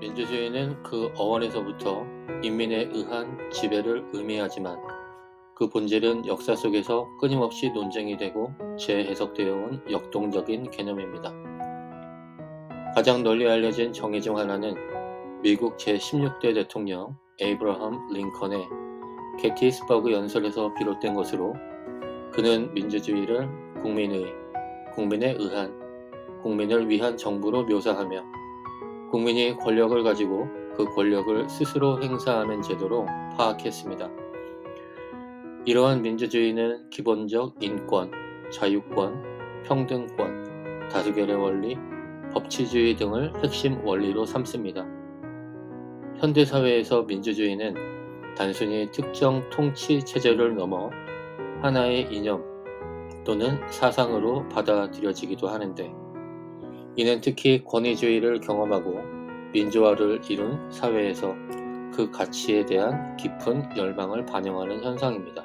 민주주의는 그 어원에서부터 인민에 의한 지배를 의미하지만 그 본질은 역사 속에서 끊임없이 논쟁이 되고 재해석되어 온 역동적인 개념입니다. 가장 널리 알려진 정의 중 하나는 미국 제16대 대통령 에이브러함 링컨의 게티스버그 연설에서 비롯된 것으로, 그는 민주주의를 국민에 의한, 국민을 위한 정부로 묘사하며 국민이 권력을 가지고 그 권력을 스스로 행사하는 제도로 파악했습니다. 이러한 민주주의는 기본적 인권, 자유권, 평등권, 다수결의 원리, 법치주의 등을 핵심 원리로 삼습니다. 현대사회에서 민주주의는 단순히 특정 통치 체제를 넘어 하나의 이념 또는 사상으로 받아들여지기도 하는데, 이는 특히 권위주의를 경험하고 민주화를 이룬 사회에서 그 가치에 대한 깊은 열망을 반영하는 현상입니다.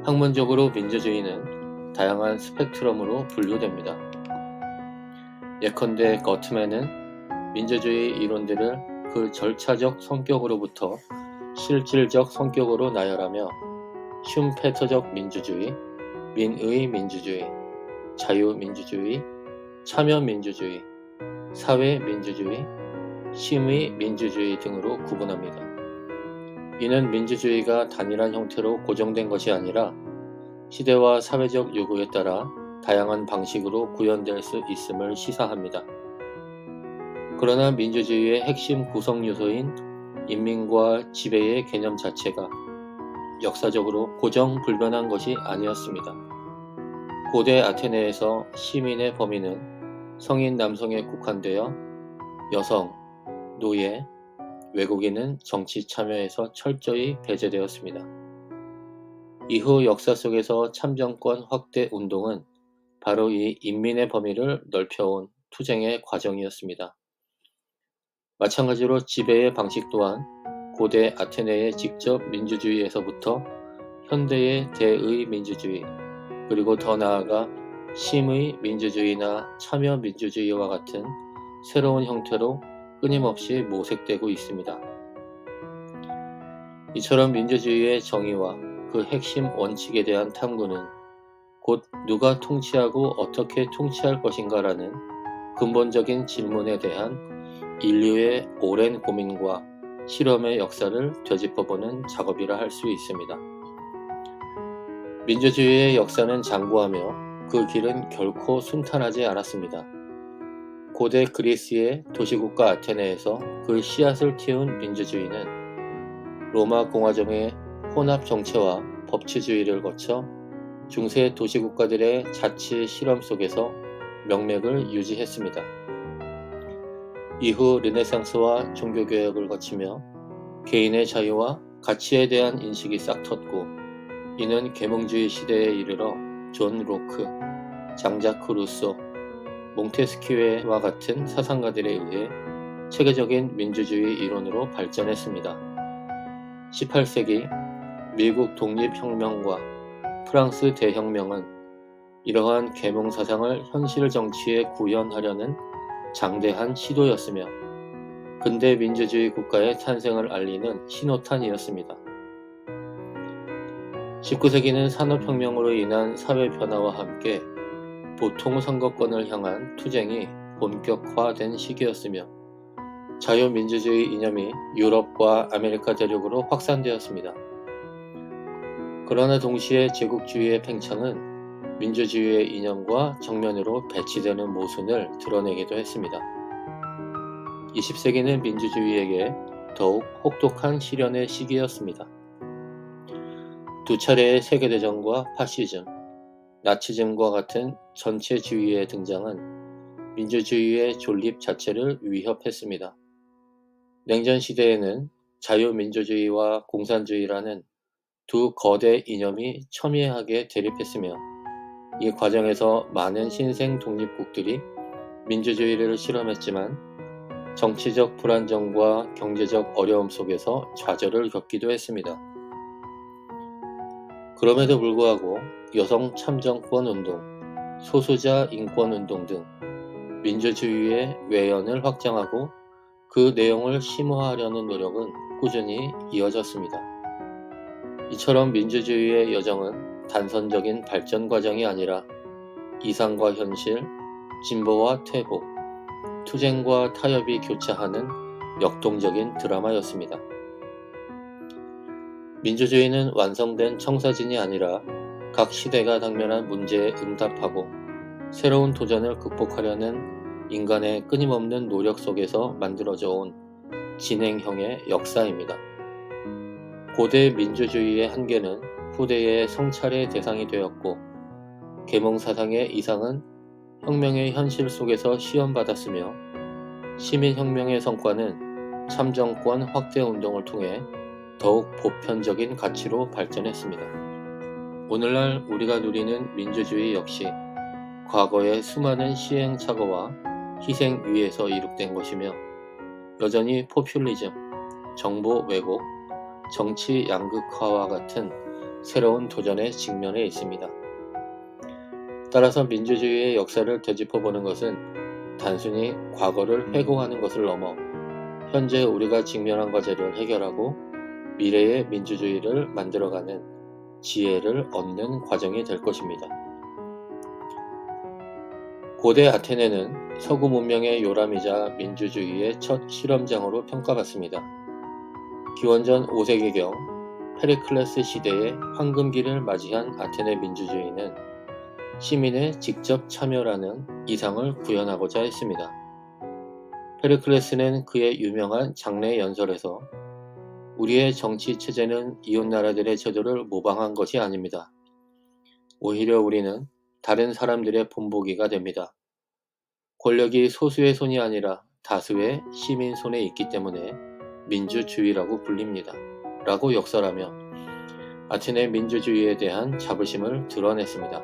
학문적으로 민주주의는 다양한 스펙트럼으로 분류됩니다. 예컨대 거트맨은 민주주의 이론들을 그 절차적 성격으로부터 실질적 성격으로 나열하며 슌페터적 민주주의, 민의 민주주의, 자유민주주의, 참여민주주의, 사회민주주의, 심의민주주의 등으로 구분합니다. 이는 민주주의가 단일한 형태로 고정된 것이 아니라 시대와 사회적 요구에 따라 다양한 방식으로 구현될 수 있음을 시사합니다. 그러나 민주주의의 핵심 구성 요소인 인민과 지배의 개념 자체가 역사적으로 고정불변한 것이 아니었습니다. 고대 아테네에서 시민의 범위는 성인 남성에 국한되어 여성, 노예, 외국인은 정치 참여에서 철저히 배제되었습니다. 이후 역사 속에서 참정권 확대 운동은 바로 이 인민의 범위를 넓혀온 투쟁의 과정이었습니다. 마찬가지로 지배의 방식 또한 고대 아테네의 직접 민주주의에서부터 현대의 대의 민주주의, 그리고 더 나아가 심의 민주주의나 참여 민주주의와 같은 새로운 형태로 끊임없이 모색되고 있습니다. 이처럼 민주주의의 정의와 그 핵심 원칙에 대한 탐구는 곧 누가 통치하고 어떻게 통치할 것인가라는 근본적인 질문에 대한 인류의 오랜 고민과 실험의 역사를 되짚어보는 작업이라 할 수 있습니다. 민주주의의 역사는 장구하며 그 길은 결코 순탄하지 않았습니다. 고대 그리스의 도시국가 아테네에서 그 씨앗을 키운 민주주의는 로마 공화정의 혼합 정체와 법치주의를 거쳐 중세 도시국가들의 자치 실험 속에서 명맥을 유지했습니다. 이후 르네상스와 종교개혁을 거치며 개인의 자유와 가치에 대한 인식이 싹텄고, 이는 계몽주의 시대에 이르러 존 로크, 장자크 루소, 몽테스키웨와 같은 사상가들에 의해 체계적인 민주주의 이론으로 발전했습니다. 18세기 미국 독립혁명과 프랑스 대혁명은 이러한 계몽 사상을 현실 정치에 구현하려는 장대한 시도였으며 근대 민주주의 국가의 탄생을 알리는 신호탄이었습니다. 19세기는 산업혁명으로 인한 사회 변화와 함께 보통 선거권을 향한 투쟁이 본격화된 시기였으며 자유민주주의 이념이 유럽과 아메리카 대륙으로 확산되었습니다. 그러나 동시에 제국주의의 팽창은 민주주의의 이념과 정면으로 배치되는 모순을 드러내기도 했습니다. 20세기는 민주주의에게 더욱 혹독한 시련의 시기였습니다. 두 차례의 세계대전과 파시즘, 나치즘과 같은 전체주의의 등장은 민주주의의 존립 자체를 위협했습니다. 냉전 시대에는 자유민주주의와 공산주의라는 두 거대 이념이 첨예하게 대립했으며, 이 과정에서 많은 신생 독립국들이 민주주의를 실험했지만 정치적 불안정과 경제적 어려움 속에서 좌절을 겪기도 했습니다. 그럼에도 불구하고 여성 참정권 운동, 소수자 인권 운동 등 민주주의의 외연을 확장하고 그 내용을 심오화하려는 노력은 꾸준히 이어졌습니다. 이처럼 민주주의의 여정은 단선적인 발전 과정이 아니라 이상과 현실, 진보와 퇴보, 투쟁과 타협이 교차하는 역동적인 드라마였습니다. 민주주의는 완성된 청사진이 아니라 각 시대가 당면한 문제에 응답하고 새로운 도전을 극복하려는 인간의 끊임없는 노력 속에서 만들어져 온 진행형의 역사입니다. 고대 민주주의의 한계는 후대의 성찰의 대상이 되었고 계몽사상의 이상은 혁명의 현실 속에서 시험받았으며 시민혁명의 성과는 참정권 확대 운동을 통해 더욱 보편적인 가치로 발전했습니다. 오늘날 우리가 누리는 민주주의 역시 과거의 수많은 시행착오와 희생 위에서 이룩된 것이며 여전히 포퓰리즘, 정보 왜곡, 정치 양극화와 같은 새로운 도전에 직면해 있습니다. 따라서 민주주의의 역사를 되짚어보는 것은 단순히 과거를 회고하는 것을 넘어 현재 우리가 직면한 과제를 해결하고 미래의 민주주의를 만들어가는 지혜를 얻는 과정이 될 것입니다. 고대 아테네는 서구 문명의 요람이자 민주주의의 첫 실험장으로 평가받습니다. 기원전 5세기경 페리클레스 시대의 황금기를 맞이한 아테네 민주주의는 시민의 직접 참여라는 이상을 구현하고자 했습니다. 페리클레스는 그의 유명한 장례 연설에서 우리의 정치 체제는 이웃나라들의 제도를 모방한 것이 아닙니다. 오히려 우리는 다른 사람들의 본보기가 됩니다. 권력이 소수의 손이 아니라 다수의 시민 손에 있기 때문에 민주주의라고 불립니다. 라고 역설하며 아테네 민주주의에 대한 자부심을 드러냈습니다.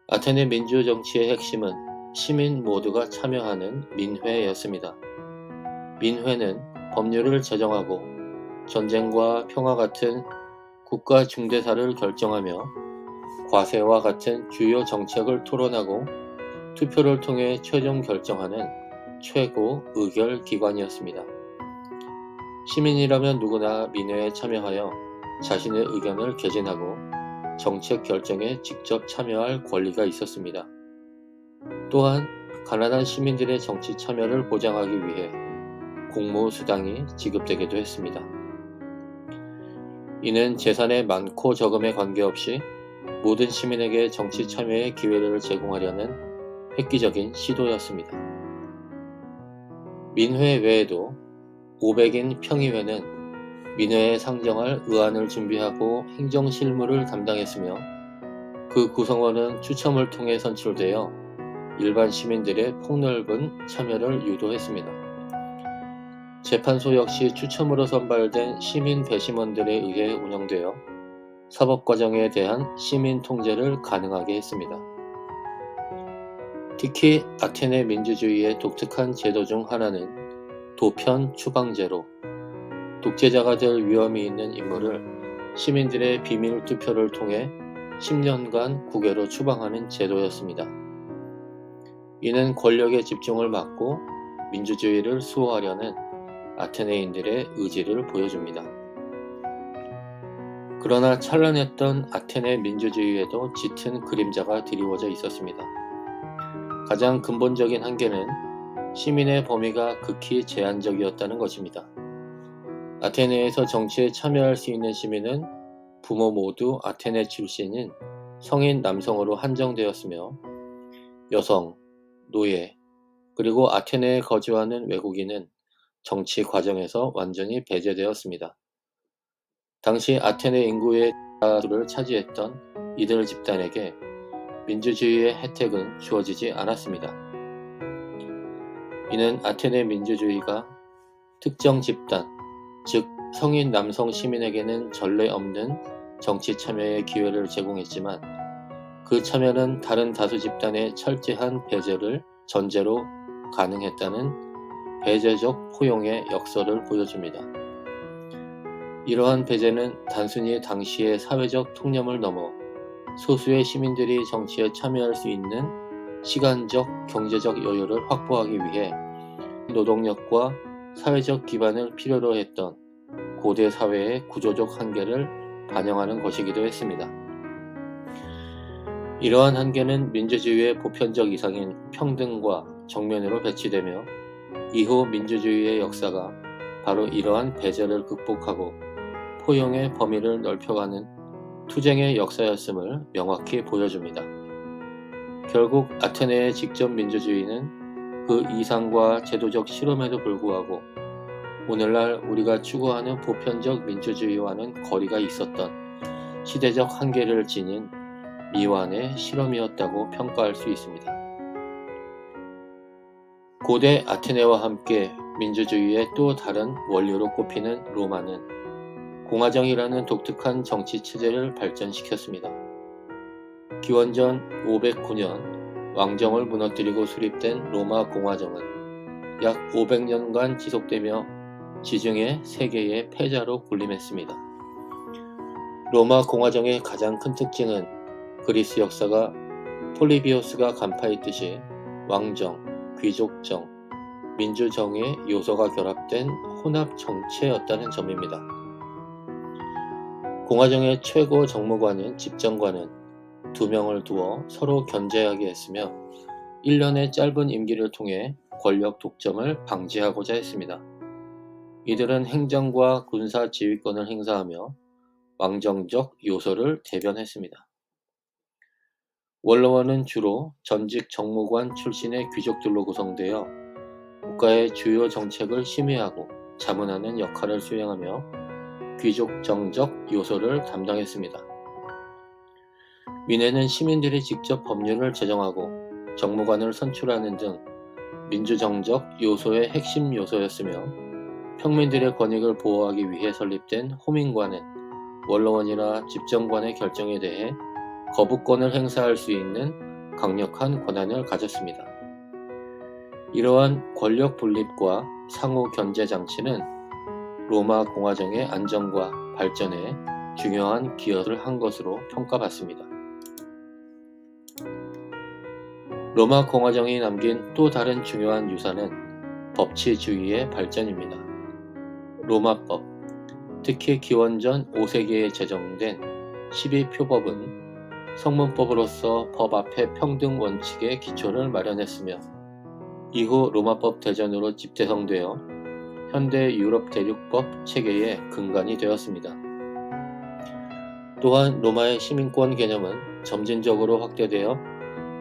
아테네 민주정치의 핵심은 시민 모두가 참여하는 민회였습니다. 민회는 법률을 제정하고 전쟁과 평화 같은 국가 중대사를 결정하며 과세와 같은 주요 정책을 토론하고 투표를 통해 최종 결정하는 최고 의결 기관이었습니다. 시민이라면 누구나 민회에 참여하여 자신의 의견을 개진하고 정책 결정에 직접 참여할 권리가 있었습니다. 또한 가난한 시민들의 정치 참여를 보장하기 위해 공무수당이 지급되기도 했습니다. 이는 재산의 많고 적음에 관계없이 모든 시민에게 정치 참여의 기회를 제공하려는 획기적인 시도였습니다. 민회 외에도 500인 평의회는 민회에 상정할 의안을 준비하고 행정실무를 담당했으며 그 구성원은 추첨을 통해 선출되어 일반 시민들의 폭넓은 참여를 유도했습니다. 재판소 역시 추첨으로 선발된 시민 배심원들에 의해 운영되어 사법과정에 대한 시민 통제를 가능하게 했습니다. 특히 아테네 민주주의의 독특한 제도 중 하나는 도편 추방제로, 독재자가 될 위험이 있는 인물을 시민들의 비밀 투표를 통해 10년간 국외로 추방하는 제도였습니다. 이는 권력의 집중을 막고 민주주의를 수호하려는 아테네인들의 의지를 보여줍니다. 그러나 찬란했던 아테네 민주주의에도 짙은 그림자가 드리워져 있었습니다. 가장 근본적인 한계는 시민의 범위가 극히 제한적이었다는 것입니다. 아테네에서 정치에 참여할 수 있는 시민은 부모 모두 아테네 출신인 성인 남성으로 한정되었으며 여성, 노예, 그리고 아테네에 거주하는 외국인은 정치 과정에서 완전히 배제되었습니다. 당시 아테네 인구의 다수를 차지했던 이들 집단에게 민주주의의 혜택은 주어지지 않았습니다. 이는 아테네 민주주의가 특정 집단, 즉 성인 남성 시민에게는 전례 없는 정치 참여의 기회를 제공했지만 그 참여는 다른 다수 집단의 철저한 배제를 전제로 가능했다는 배제적 포용의 역설을 보여줍니다. 이러한 배제는 단순히 당시의 사회적 통념을 넘어 소수의 시민들이 정치에 참여할 수 있는 시간적, 경제적 여유를 확보하기 위해 노동력과 사회적 기반을 필요로 했던 고대 사회의 구조적 한계를 반영하는 것이기도 했습니다. 이러한 한계는 민주주의의 보편적 이상인 평등과 정면으로 배치되며 이후 민주주의의 역사가 바로 이러한 배제를 극복하고 포용의 범위를 넓혀가는 투쟁의 역사였음을 명확히 보여줍니다. 결국 아테네의 직접 민주주의는 그 이상과 제도적 실험에도 불구하고 오늘날 우리가 추구하는 보편적 민주주의와는 거리가 있었던 시대적 한계를 지닌 미완의 실험이었다고 평가할 수 있습니다. 고대 아테네와 함께 민주주의의 또 다른 원료로 꼽히는 로마는 공화정이라는 독특한 정치 체제를 발전시켰습니다. 기원전 509년 왕정을 무너뜨리고 수립된 로마 공화정은 약 500년간 지속되며 지중해 세계의 패자로 군림했습니다. 로마 공화정의 가장 큰 특징은 그리스 역사가 폴리비오스가 간파했듯이 왕정, 귀족정, 민주정의 요소가 결합된 혼합 정체였다는 점입니다. 공화정의 최고 정무관인 집정관은 2명을 두어 서로 견제하게 했으며 1년의 짧은 임기를 통해 권력 독점을 방지하고자 했습니다. 이들은 행정과 군사 지휘권을 행사하며 왕정적 요소를 대변했습니다. 원로원은 주로 전직 정무관 출신의 귀족들로 구성되어 국가의 주요 정책을 심의하고 자문하는 역할을 수행하며 귀족정적 요소를 담당했습니다. 위내는 시민들이 직접 법률을 제정하고 정무관을 선출하는 등 민주정적 요소의 핵심 요소였으며 평민들의 권익을 보호하기 위해 설립된 호민관은 원로원이나 집정관의 결정에 대해 거부권을 행사할 수 있는 강력한 권한을 가졌습니다. 이러한 권력 분립과 상호 견제 장치는 로마 공화정의 안정과 발전에 중요한 기여를 한 것으로 평가받습니다. 로마 공화정이 남긴 또 다른 중요한 유산은 법치주의의 발전입니다. 로마법, 특히 기원전 5세기에 제정된 12표법은 성문법으로서 법 앞에 평등 원칙의 기초를 마련했으며 이후 로마법 대전으로 집대성되어 현대 유럽 대륙법 체계의 근간이 되었습니다. 또한 로마의 시민권 개념은 점진적으로 확대되어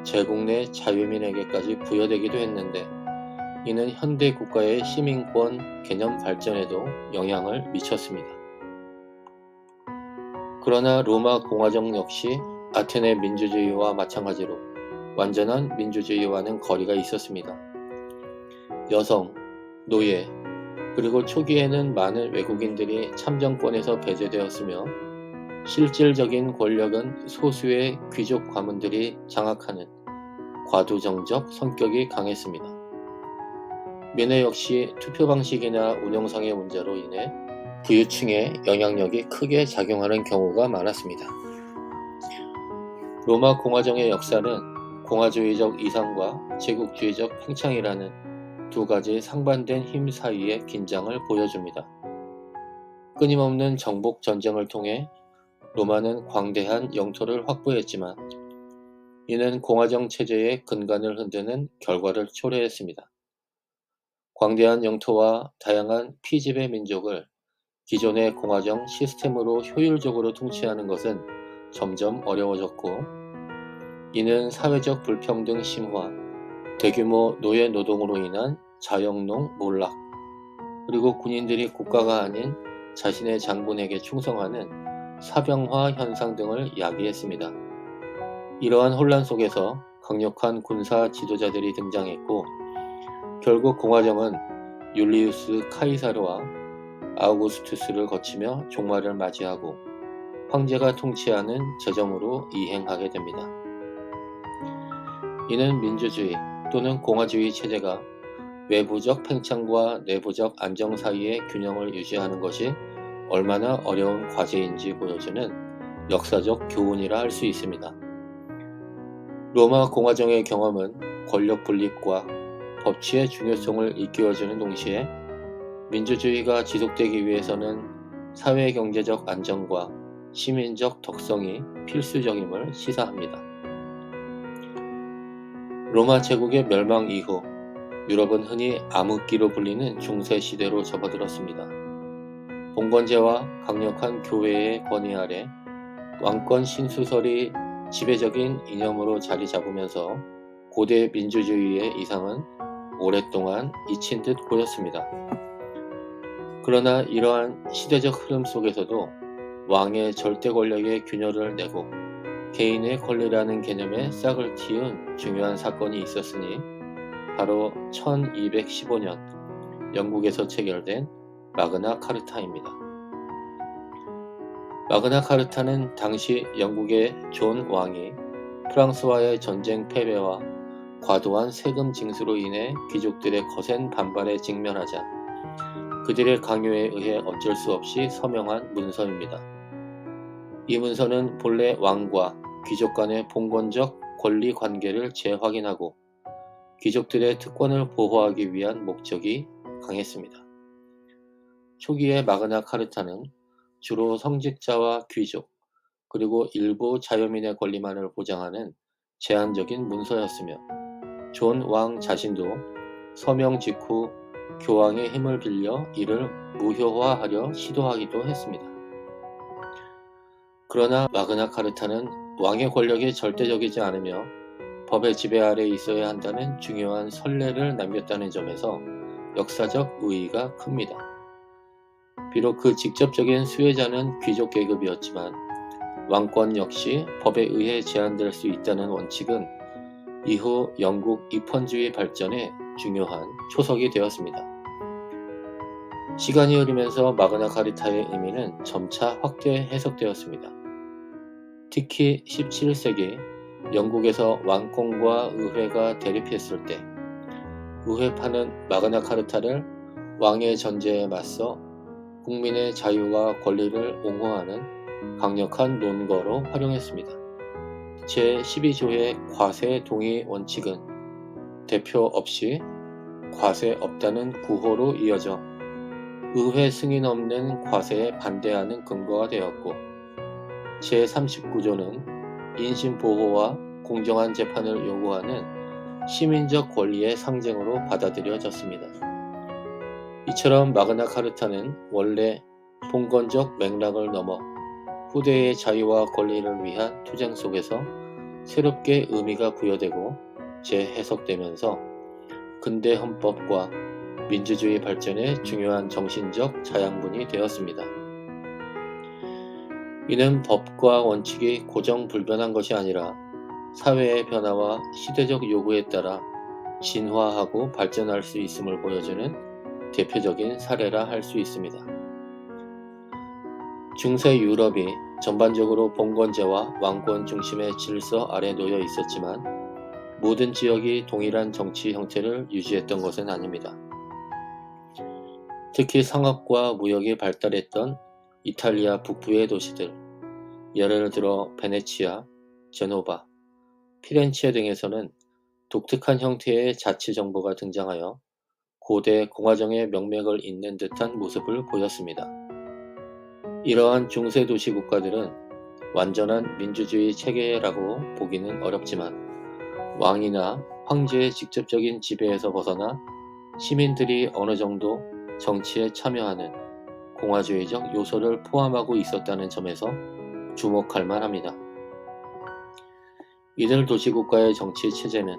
제국 내 자유민에게까지 부여되기도 했는데 이는 현대 국가의 시민권 개념 발전에도 영향을 미쳤습니다. 그러나 로마 공화정 역시 아테네 민주주의와 마찬가지로 완전한 민주주의와는 거리가 있었습니다. 여성, 노예, 그리고 초기에는 많은 외국인들이 참정권에서 배제되었으며 실질적인 권력은 소수의 귀족 가문들이 장악하는 과도정적 성격이 강했습니다. 민회 역시 투표 방식이나 운영상의 문제로 인해 부유층의 영향력이 크게 작용하는 경우가 많았습니다. 로마 공화정의 역사는 공화주의적 이상과 제국주의적 팽창이라는 두 가지 상반된 힘 사이의 긴장을 보여줍니다. 끊임없는 정복 전쟁을 통해 로마는 광대한 영토를 확보했지만 이는 공화정 체제의 근간을 흔드는 결과를 초래했습니다. 광대한 영토와 다양한 피지배 민족을 기존의 공화정 시스템으로 효율적으로 통치하는 것은 점점 어려워졌고 이는 사회적 불평등 심화, 대규모 노예 노동으로 인한 자영농 몰락, 그리고 군인들이 국가가 아닌 자신의 장군에게 충성하는 사병화 현상 등을 야기했습니다. 이러한 혼란 속에서 강력한 군사 지도자들이 등장했고 결국 공화정은 율리우스 카이사르와 아우구스투스를 거치며 종말을 맞이하고 황제가 통치하는 제정으로 이행하게 됩니다. 이는 민주주의 또는 공화주의 체제가 외부적 팽창과 내부적 안정 사이의 균형을 유지하는 것이 얼마나 어려운 과제인지 보여주는 역사적 교훈이라 할 수 있습니다. 로마 공화정의 경험은 권력 분립과 법치의 중요성을 일깨워주는 동시에 민주주의가 지속되기 위해서는 사회 경제적 안정과 시민적 덕성이 필수적임을 시사합니다. 로마 제국의 멸망 이후 유럽은 흔히 암흑기로 불리는 중세 시대로 접어들었습니다. 봉건제와 강력한 교회의 권위 아래 왕권 신수설이 지배적인 이념으로 자리 잡으면서 고대 민주주의의 이상은 오랫동안 잊힌 듯 보였습니다. 그러나 이러한 시대적 흐름 속에서도 왕의 절대 권력의 균열을 내고 개인의 권리라는 개념에 싹을 틔운 중요한 사건이 있었으니 바로 1215년 영국에서 체결된 마그나 카르타입니다. 마그나 카르타는 당시 영국의 존 왕이 프랑스와의 전쟁 패배와 과도한 세금 징수로 인해 귀족들의 거센 반발에 직면하자 그들의 강요에 의해 어쩔 수 없이 서명한 문서입니다. 이 문서는 본래 왕과 귀족 간의 봉건적 권리 관계를 재확인하고 귀족들의 특권을 보호하기 위한 목적이 강했습니다. 초기의 마그나 카르타는 주로 성직자와 귀족, 그리고 일부 자유민의 권리만을 보장하는 제한적인 문서였으며 존 왕 자신도 서명 직후 교황의 힘을 빌려 이를 무효화하려 시도하기도 했습니다. 그러나 마그나 카르타는 왕의 권력이 절대적이지 않으며 법의 지배 아래 있어야 한다는 중요한 선례를 남겼다는 점에서 역사적 의의가 큽니다. 비록 그 직접적인 수혜자는 귀족 계급이었지만 왕권 역시 법에 의해 제한될 수 있다는 원칙은 이후 영국 입헌주의 발전에 중요한 초석이 되었습니다. 시간이 흐르면서 마그나 카르타의 의미는 점차 확대 해석되었습니다. 특히 17세기 영국에서 왕권과 의회가 대립했을 때 의회파는 마그나 카르타를 왕의 전제에 맞서 국민의 자유와 권리를 옹호하는 강력한 논거로 활용했습니다. 제12조의 과세 동의 원칙은 대표 없이 과세 없다는 구호로 이어져 의회 승인 없는 과세에 반대하는 근거가 되었고, 제39조는 인신보호와 공정한 재판을 요구하는 시민적 권리의 상징으로 받아들여졌습니다. 이처럼 마그나 카르타는 원래 봉건적 맥락을 넘어 후대의 자유와 권리를 위한 투쟁 속에서 새롭게 의미가 부여되고 재해석되면서 근대 헌법과 민주주의 발전의 중요한 정신적 자양분이 되었습니다. 이는 법과 원칙이 고정불변한 것이 아니라 사회의 변화와 시대적 요구에 따라 진화하고 발전할 수 있음을 보여주는 대표적인 사례라 할 수 있습니다. 중세 유럽이 전반적으로 봉건제와 왕권 중심의 질서 아래 놓여 있었지만 모든 지역이 동일한 정치 형태를 유지했던 것은 아닙니다. 특히 상업과 무역이 발달했던 이탈리아 북부의 도시들, 예를 들어 베네치아, 제노바, 피렌체 등에서는 독특한 형태의 자치정부가 등장하여 고대 공화정의 명맥을 잇는 듯한 모습을 보였습니다. 이러한 중세 도시 국가들은 완전한 민주주의 체계라고 보기는 어렵지만 왕이나 황제의 직접적인 지배에서 벗어나 시민들이 어느 정도 정치에 참여하는 공화주의적 요소를 포함하고 있었다는 점에서 주목할 만합니다. 이들 도시국가의 정치 체제는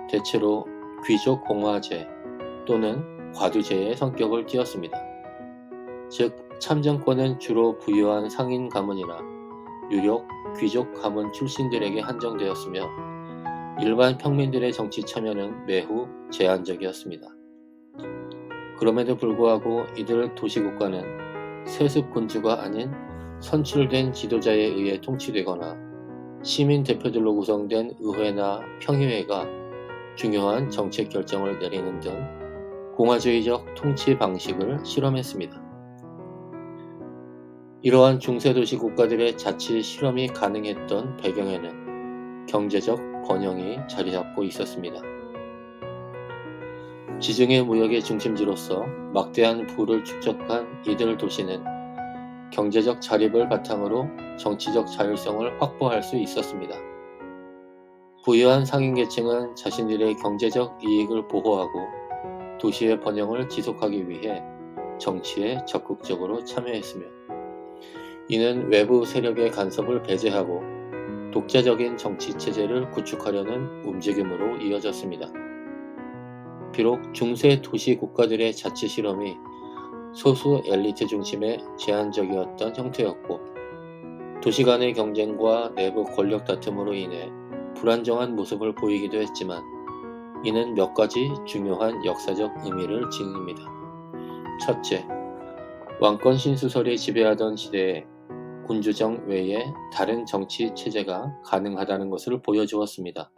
대체로 귀족 공화제 또는 과두제의 성격을 띠었습니다. 즉 참정권은 주로 부유한 상인 가문이나 유력 귀족 가문 출신들에게 한정되었으며 일반 평민들의 정치 참여는 매우 제한적이었습니다. 그럼에도 불구하고 이들 도시국가는 세습 군주가 아닌 선출된 지도자에 의해 통치되거나 시민 대표들로 구성된 의회나 평의회가 중요한 정책 결정을 내리는 등 공화주의적 통치 방식을 실험했습니다. 이러한 중세도시 국가들의 자치 실험이 가능했던 배경에는 경제적 번영이 자리잡고 있었습니다. 지중해 무역의 중심지로서 막대한 부를 축적한 이들 도시는 경제적 자립을 바탕으로 정치적 자율성을 확보할 수 있었습니다. 부유한 상인계층은 자신들의 경제적 이익을 보호하고 도시의 번영을 지속하기 위해 정치에 적극적으로 참여했으며, 이는 외부 세력의 간섭을 배제하고 독자적인 정치 체제를 구축하려는 움직임으로 이어졌습니다. 비록 중세 도시 국가들의 자치 실험이 소수 엘리트 중심의 제한적이었던 형태였고, 도시 간의 경쟁과 내부 권력 다툼으로 인해 불안정한 모습을 보이기도 했지만, 이는 몇 가지 중요한 역사적 의미를 지닙니다. 첫째, 왕권 신수설이 지배하던 시대에 군주정 외에 다른 정치 체제가 가능하다는 것을 보여주었습니다.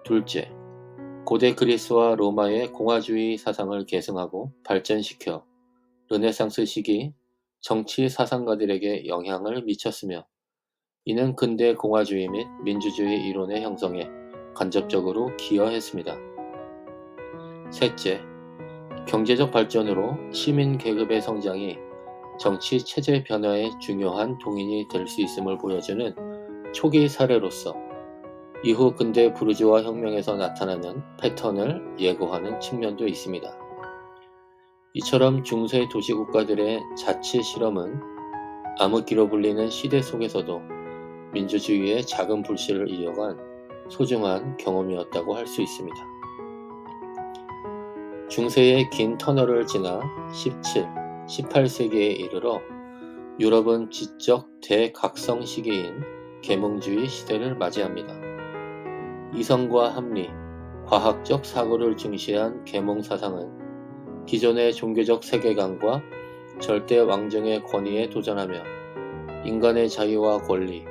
둘째, 고대 그리스와 로마의 공화주의 사상을 계승하고 발전시켜 르네상스 시기 정치 사상가들에게 영향을 미쳤으며, 이는 근대 공화주의 및 민주주의 이론의 형성에 간접적으로 기여했습니다. 셋째, 경제적 발전으로 시민 계급의 성장이 정치 체제 변화의 중요한 동인이 될 수 있음을 보여주는 초기 사례로서 이후 근대 부르주아 혁명에서 나타나는 패턴을 예고하는 측면도 있습니다. 이처럼 중세 도시국가들의 자치 실험은 암흑기로 불리는 시대 속에서도 민주주의의 작은 불씨를 이어간 소중한 경험이었다고 할 수 있습니다. 중세의 긴 터널을 지나 17, 18세기에 이르러 유럽은 지적 대각성 시기인 계몽주의 시대를 맞이합니다. 이성과 합리, 과학적 사고를 중시한 계몽 사상은 기존의 종교적 세계관과 절대 왕정의 권위에 도전하며 인간의 자유와 권리,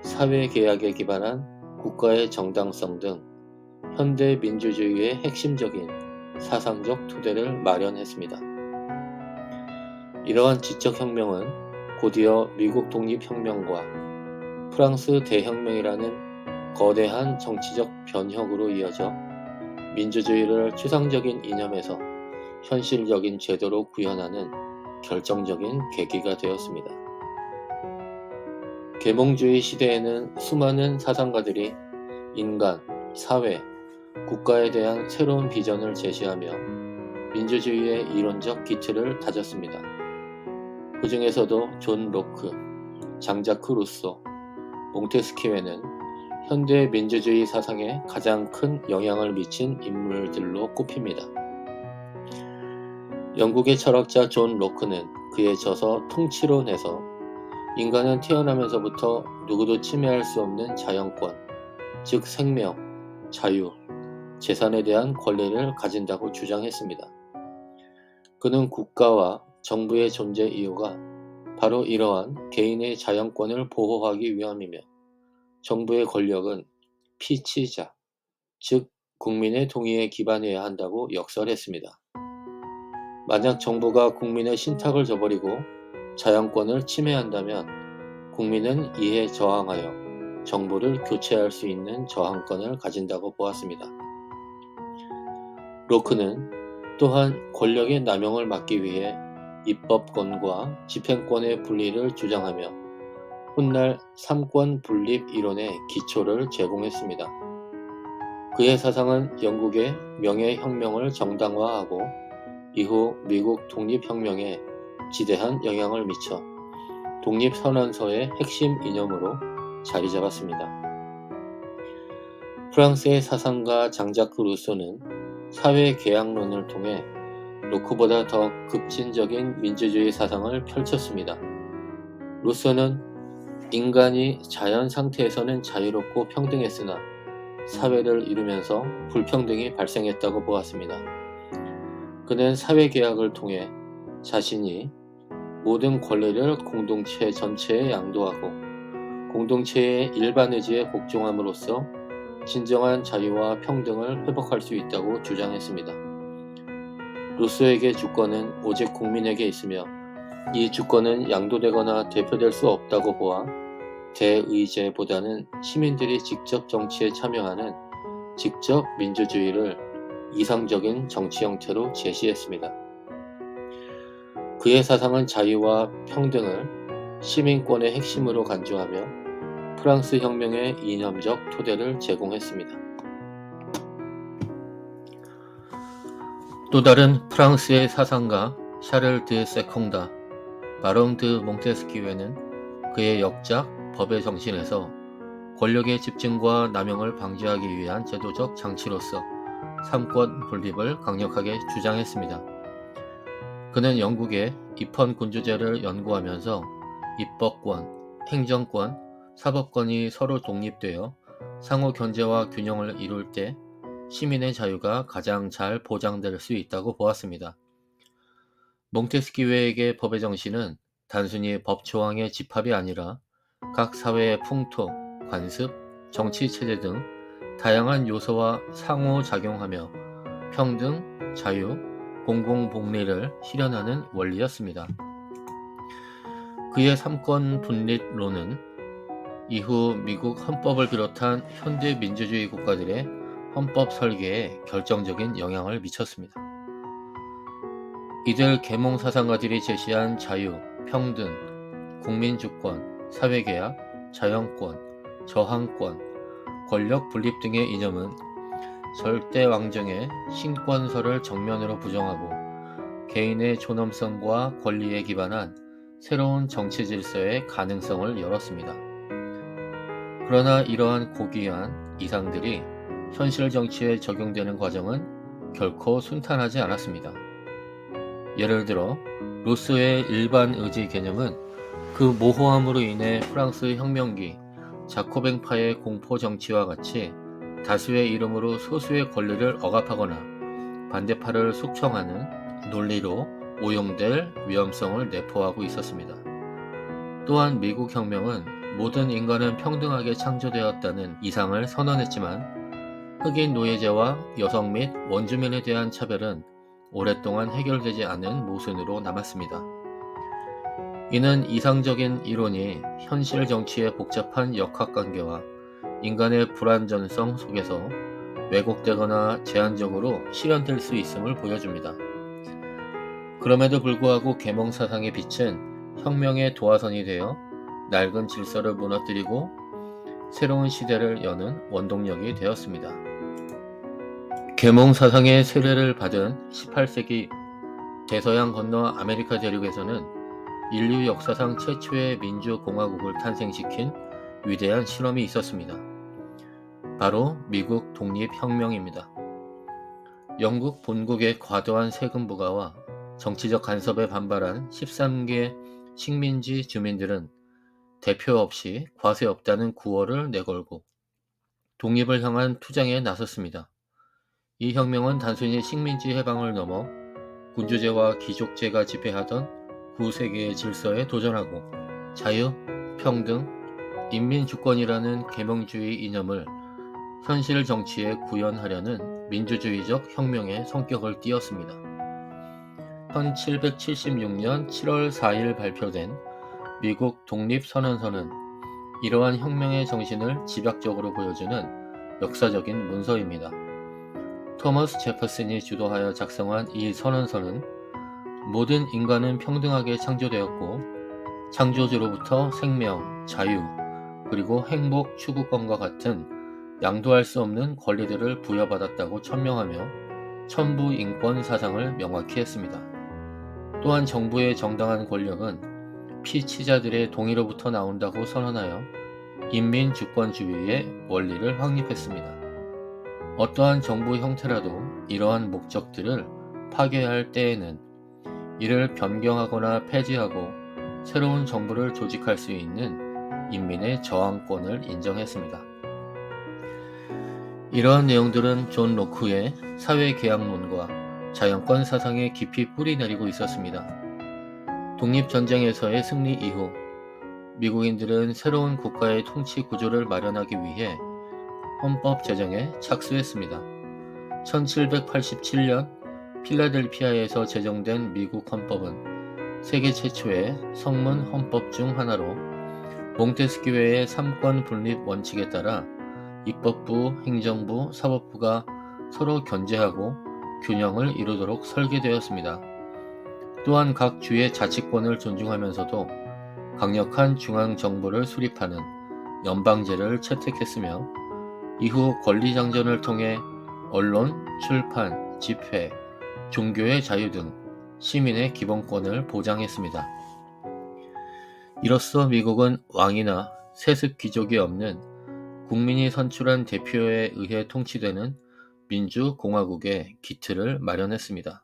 사회계약에 기반한 국가의 정당성 등 현대 민주주의의 핵심적인 사상적 토대를 마련했습니다. 이러한 지적혁명은 곧이어 미국 독립혁명과 프랑스 대혁명이라는 거대한 정치적 변혁으로 이어져 민주주의를 추상적인 이념에서 현실적인 제도로 구현하는 결정적인 계기가 되었습니다. 계몽주의 시대에는 수많은 사상가들이 인간, 사회, 국가에 대한 새로운 비전을 제시하며 민주주의의 이론적 기틀을 다졌습니다. 그 중에서도 존 로크, 장자크 루소, 몽테스키웨는 현대 민주주의 사상에 가장 큰 영향을 미친 인물들로 꼽힙니다. 영국의 철학자 존 로크는 그의 저서 통치론에서 인간은 태어나면서부터 누구도 침해할 수 없는 자연권, 즉 생명, 자유, 재산에 대한 권리를 가진다고 주장했습니다. 그는 국가와 정부의 존재 이유가 바로 이러한 개인의 자연권을 보호하기 위함이며, 정부의 권력은 피치자, 즉 국민의 동의에 기반해야 한다고 역설했습니다. 만약 정부가 국민의 신탁을 저버리고 자연권을 침해한다면 국민은 이에 저항하여 정부를 교체할 수 있는 저항권을 가진다고 보았습니다. 로크는 또한 권력의 남용을 막기 위해 입법권과 집행권의 분리를 주장하며 훗날 삼권 분립 이론의 기초를 제공했습니다. 그의 사상은 영국의 명예혁명을 정당화하고 이후 미국 독립혁명에 지대한 영향을 미쳐 독립선언서의 핵심 이념으로 자리 잡았습니다. 프랑스의 사상가 장자크 루소는 사회계약론을 통해 로크보다 더 급진적인 민주주의 사상을 펼쳤습니다. 루소는 인간이 자연 상태에서는 자유롭고 평등했으나 사회를 이루면서 불평등이 발생했다고 보았습니다. 그는 사회계약을 통해 자신이 모든 권리를 공동체 전체에 양도하고 공동체의 일반 의지에 복종함으로써 진정한 자유와 평등을 회복할 수 있다고 주장했습니다. 루소에게 주권은 오직 국민에게 있으며 이 주권은 양도되거나 대표될 수 없다고 보아 대의제보다는 시민들이 직접 정치에 참여하는 직접 민주주의를 이상적인 정치 형태로 제시했습니다. 그의 사상은 자유와 평등을 시민권의 핵심으로 간주하며 프랑스 혁명의 이념적 토대를 제공했습니다. 또 다른 프랑스의 사상가 샤를 드 세콩다, 바롱 드 몽테스키웨는 그의 역작 법의 정신에서 권력의 집중과 남용을 방지하기 위한 제도적 장치로서 삼권 분립을 강력하게 주장했습니다. 그는 영국의 입헌 군주제를 연구하면서 입법권, 행정권, 사법권이 서로 독립되어 상호 견제와 균형을 이룰 때 시민의 자유가 가장 잘 보장될 수 있다고 보았습니다. 몽테스키웨에게 법의 정신은 단순히 법 조항의 집합이 아니라 각 사회의 풍토, 관습, 정치 체제 등 다양한 요소와 상호작용하며 평등, 자유, 공공복리를 실현하는 원리였습니다. 그의 삼권 분립론은 이후 미국 헌법을 비롯한 현대 민주주의 국가들의 헌법 설계에 결정적인 영향을 미쳤습니다. 이들 계몽 사상가들이 제시한 자유, 평등, 국민주권, 사회계약, 자연권, 저항권, 권력 분립 등의 이념은 절대 왕정의 신권설을 정면으로 부정하고 개인의 존엄성과 권리에 기반한 새로운 정치 질서의 가능성을 열었습니다. 그러나 이러한 고귀한 이상들이 현실 정치에 적용되는 과정은 결코 순탄하지 않았습니다. 예를 들어 루소의 일반 의지 개념은 그 모호함으로 인해 프랑스 혁명기 자코뱅파의 공포 정치와 같이 다수의 이름으로 소수의 권리를 억압하거나 반대파를 숙청하는 논리로 오용될 위험성을 내포하고 있었습니다. 또한 미국 혁명은 모든 인간은 평등하게 창조되었다는 이상을 선언했지만 흑인 노예제와 여성 및 원주민에 대한 차별은 오랫동안 해결되지 않은 모순으로 남았습니다. 이는 이상적인 이론이 현실 정치의 복잡한 역학관계와 인간의 불완전성 속에서 왜곡되거나 제한적으로 실현될 수 있음을 보여줍니다. 그럼에도 불구하고 계몽 사상의 빛은 혁명의 도화선이 되어 낡은 질서를 무너뜨리고 새로운 시대를 여는 원동력이 되었습니다. 계몽 사상의 세례를 받은 18세기 대서양 건너 아메리카 대륙에서는 인류 역사상 최초의 민주공화국을 탄생시킨 위대한 실험이 있었습니다. 바로 미국 독립혁명입니다. 영국 본국의 과도한 세금 부과와 정치적 간섭에 반발한 13개 식민지 주민들은 대표 없이 과세 없다는 구호를 내걸고 독립을 향한 투쟁에 나섰습니다. 이 혁명은 단순히 식민지 해방을 넘어 군주제와 귀족제가 지배하던 9세기의 질서에 도전하고 자유, 평등, 인민주권이라는 계몽주의 이념을 현실 정치에 구현하려는 민주주의적 혁명의 성격을 띠었습니다. 1776년 7월 4일 발표된 미국 독립선언서는 이러한 혁명의 정신을 집약적으로 보여주는 역사적인 문서입니다. 토머스 제퍼슨이 주도하여 작성한 이 선언서는 모든 인간은 평등하게 창조되었고 창조주로부터 생명, 자유, 그리고 행복 추구권과 같은 양도할 수 없는 권리들을 부여받았다고 천명하며 천부 인권 사상을 명확히 했습니다. 또한 정부의 정당한 권력은 피치자들의 동의로부터 나온다고 선언하여 인민주권주의의 원리를 확립했습니다. 어떠한 정부 형태라도 이러한 목적들을 파괴할 때에는 이를 변경하거나 폐지하고 새로운 정부를 조직할 수 있는 인민의 저항권을 인정했습니다. 이러한 내용들은 존 로크의 사회계약론과 자연권 사상에 깊이 뿌리내리고 있었습니다. 독립전쟁에서의 승리 이후 미국인들은 새로운 국가의 통치 구조를 마련하기 위해 헌법 제정에 착수했습니다. 1787년 필라델피아에서 제정된 미국 헌법은 세계 최초의 성문 헌법 중 하나로 몽테스키웨의 삼권 분립 원칙에 따라 입법부, 행정부, 사법부가 서로 견제하고 균형을 이루도록 설계되었습니다. 또한 각 주의 자치권을 존중하면서도 강력한 중앙정부를 수립하는 연방제를 채택했으며 이후 권리장전을 통해 언론, 출판, 집회, 종교의 자유 등 시민의 기본권을 보장했습니다. 이로써 미국은 왕이나 세습 귀족이 없는 국민이 선출한 대표에 의해 통치되는 민주공화국의 기틀을 마련했습니다.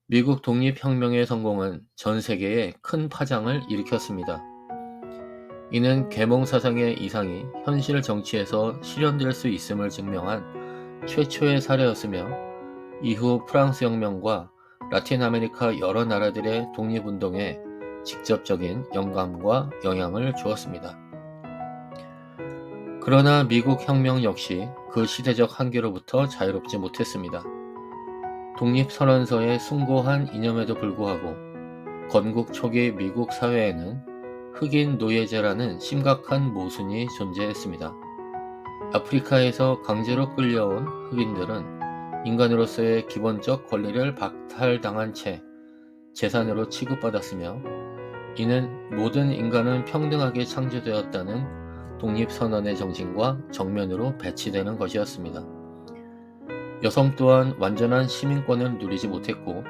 미국 독립혁명의 성공은 전 세계에 큰 파장을 일으켰습니다. 이는 계몽 사상의 이상이 현실 정치에서 실현될 수 있음을 증명한 최초의 사례였으며 이후 프랑스 혁명과 라틴 아메리카 여러 나라들의 독립운동에 직접적인 영감과 영향을 주었습니다. 그러나 미국 혁명 역시 그 시대적 한계로부터 자유롭지 못했습니다. 독립선언서의 숭고한 이념에도 불구하고 건국 초기 미국 사회에는 흑인 노예제라는 심각한 모순이 존재했습니다. 아프리카에서 강제로 끌려온 흑인들은 인간으로서의 기본적 권리를 박탈당한 채 재산으로 취급받았으며 이는 모든 인간은 평등하게 창조되었다는 독립선언의 정신과 정면으로 배치되는 것이었습니다. 여성 또한 완전한 시민권을 누리지 못했고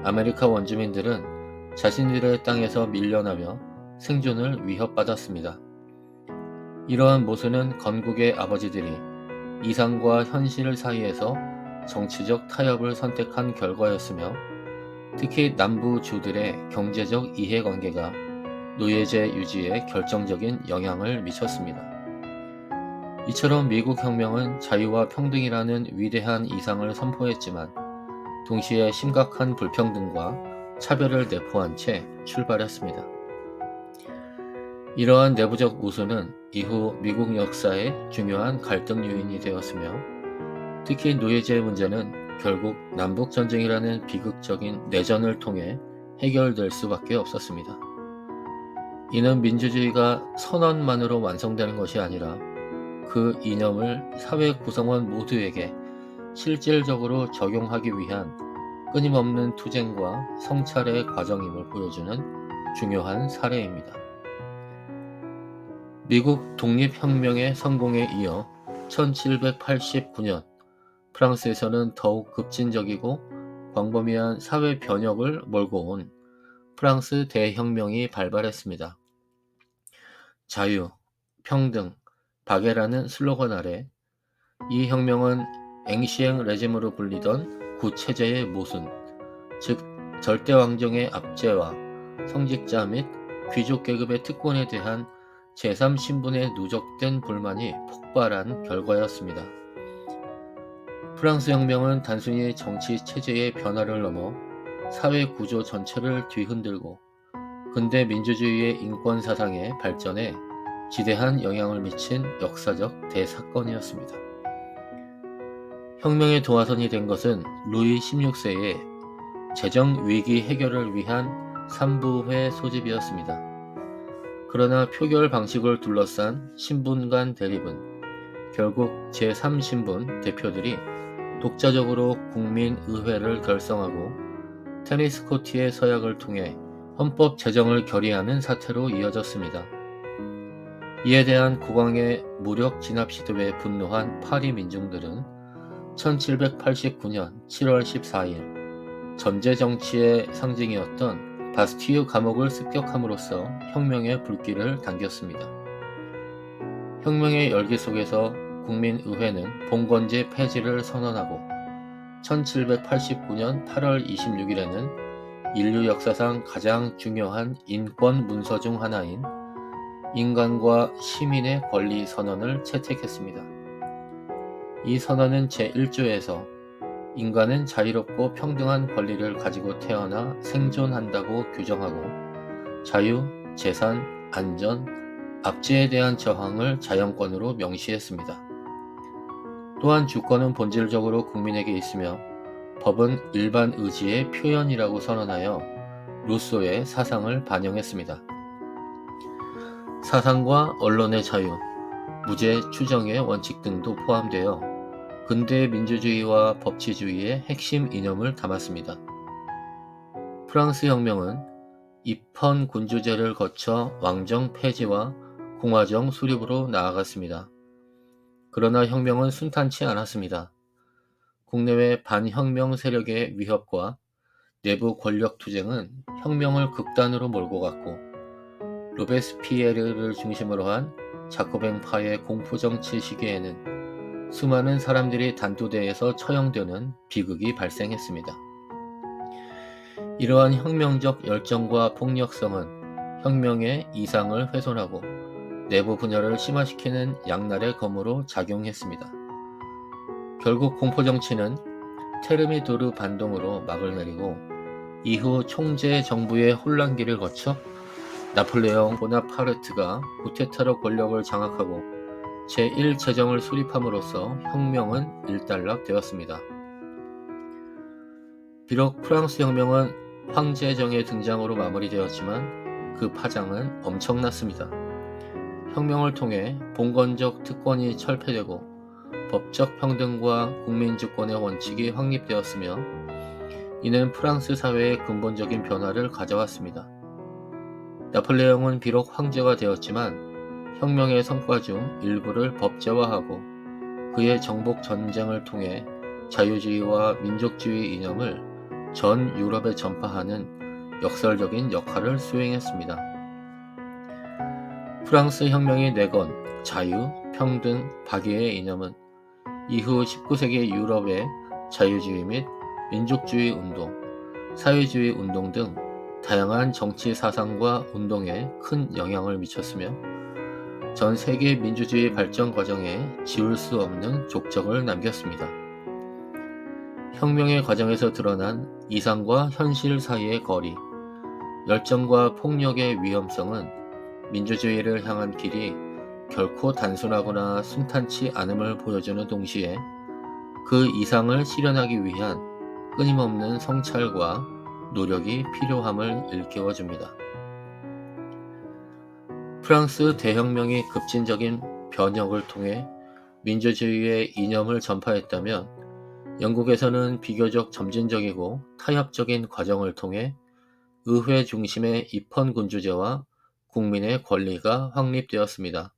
아메리카 원주민들은 자신들의 땅에서 밀려나며 생존을 위협받았습니다. 이러한 모순은 건국의 아버지들이 이상과 현실 사이에서 정치적 타협을 선택한 결과였으며 특히 남부주들의 경제적 이해관계가 노예제 유지에 결정적인 영향을 미쳤습니다. 이처럼 미국 혁명은 자유와 평등이라는 위대한 이상을 선포했지만 동시에 심각한 불평등과 차별을 내포한 채 출발했습니다. 이러한 내부적 모순은 이후 미국 역사의 중요한 갈등 요인이 되었으며 특히 노예제 문제는 결국 남북전쟁이라는 비극적인 내전을 통해 해결될 수밖에 없었습니다. 이는 민주주의가 선언만으로 완성되는 것이 아니라 그 이념을 사회 구성원 모두에게 실질적으로 적용하기 위한 끊임없는 투쟁과 성찰의 과정임을 보여주는 중요한 사례입니다. 미국 독립혁명의 성공에 이어 1789년 프랑스에서는 더욱 급진적이고 광범위한 사회 변혁을 몰고 온 프랑스 대혁명이 발발했습니다. 자유, 평등, 박애라는 슬로건 아래 이 혁명은 앵시eng 레짐으로 불리던 구체제의 모순, 즉 절대왕정의 압제와 성직자 및 귀족 계급의 특권에 대한 제3신분에 누적된 불만이 폭발한 결과였습니다. 프랑스 혁명은 단순히 정치 체제의 변화를 넘어 사회 구조 전체를 뒤흔들고 근대 민주주의의 인권 사상의 발전에 지대한 영향을 미친 역사적 대사건이었습니다. 혁명의 도화선이 된 것은 루이 16세의 재정 위기 해결을 위한 3부회 소집이었습니다. 그러나 표결 방식을 둘러싼 신분 간 대립은 결국 제3신분 대표들이 독자적으로 국민의회를 결성하고 테니스 코트의 서약을 통해 헌법 제정을 결의하는 사태로 이어졌습니다. 이에 대한 국왕의 무력 진압 시도에 분노한 파리 민중들은 1789년 7월 14일 전제 정치의 상징이었던 바스티유 감옥을 습격함으로써 혁명의 불길을 당겼습니다. 혁명의 열기 속에서 국민의회는 봉건제 폐지를 선언하고 1789년 8월 26일에는 인류 역사상 가장 중요한 인권 문서 중 하나인 인간과 시민의 권리 선언을 채택했습니다. 이 선언은 제1조에서 인간은 자유롭고 평등한 권리를 가지고 태어나 생존한다고 규정하고 자유, 재산, 안전, 압제에 대한 저항을 자연권으로 명시했습니다. 또한 주권은 본질적으로 국민에게 있으며 법은 일반 의지의 표현이라고 선언하여 루소의 사상을 반영했습니다. 사상과 언론의 자유, 무죄 추정의 원칙 등도 포함되어 근대 민주주의와 법치주의의 핵심 이념을 담았습니다. 프랑스 혁명은 입헌 군주제를 거쳐 왕정 폐지와 공화정 수립으로 나아갔습니다. 그러나 혁명은 순탄치 않았습니다. 국내외 반혁명 세력의 위협과 내부 권력 투쟁은 혁명을 극단으로 몰고 갔고, 로베스피에르를 중심으로 한 자코뱅파의 공포정치 시기에는 수많은 사람들이 단두대에서 처형되는 비극이 발생했습니다. 이러한 혁명적 열정과 폭력성은 혁명의 이상을 훼손하고 내부 분열을 심화시키는 양날의 검으로 작용했습니다. 결국 공포정치는 테르미도르 반동으로 막을 내리고 이후 총재 정부의 혼란기를 거쳐 나폴레옹 보나파르트가 쿠데타로 권력을 장악하고 제1제정을 수립함으로써 혁명은 일단락되었습니다. 비록 프랑스 혁명은 황제정의 등장으로 마무리되었지만 그 파장은 엄청났습니다. 혁명을 통해 봉건적 특권이 철폐되고 법적 평등과 국민주권의 원칙이 확립되었으며, 이는 프랑스 사회의 근본적인 변화를 가져왔습니다. 나폴레옹은 비록 황제가 되었지만 혁명의 성과 중 일부를 법제화하고 그의 정복 전쟁을 통해 자유주의와 민족주의 이념을 전 유럽에 전파하는 역설적인 역할을 수행했습니다. 프랑스 혁명이 내건 자유, 평등, 박애의 이념은 이후 19세기 유럽의 자유주의 및 민족주의 운동, 사회주의 운동 등 다양한 정치 사상과 운동에 큰 영향을 미쳤으며 전 세계 민주주의 발전 과정에 지울 수 없는 족적을 남겼습니다. 혁명의 과정에서 드러난 이상과 현실 사이의 거리, 열정과 폭력의 위험성은 민주주의를 향한 길이 결코 단순하거나 순탄치 않음을 보여주는 동시에 그 이상을 실현하기 위한 끊임없는 성찰과 노력이 필요함을 일깨워줍니다. 프랑스 대혁명이 급진적인 변혁을 통해 민주주의의 이념을 전파했다면, 영국에서는 비교적 점진적이고 타협적인 과정을 통해 의회 중심의 입헌군주제와 국민의 권리가 확립되었습니다.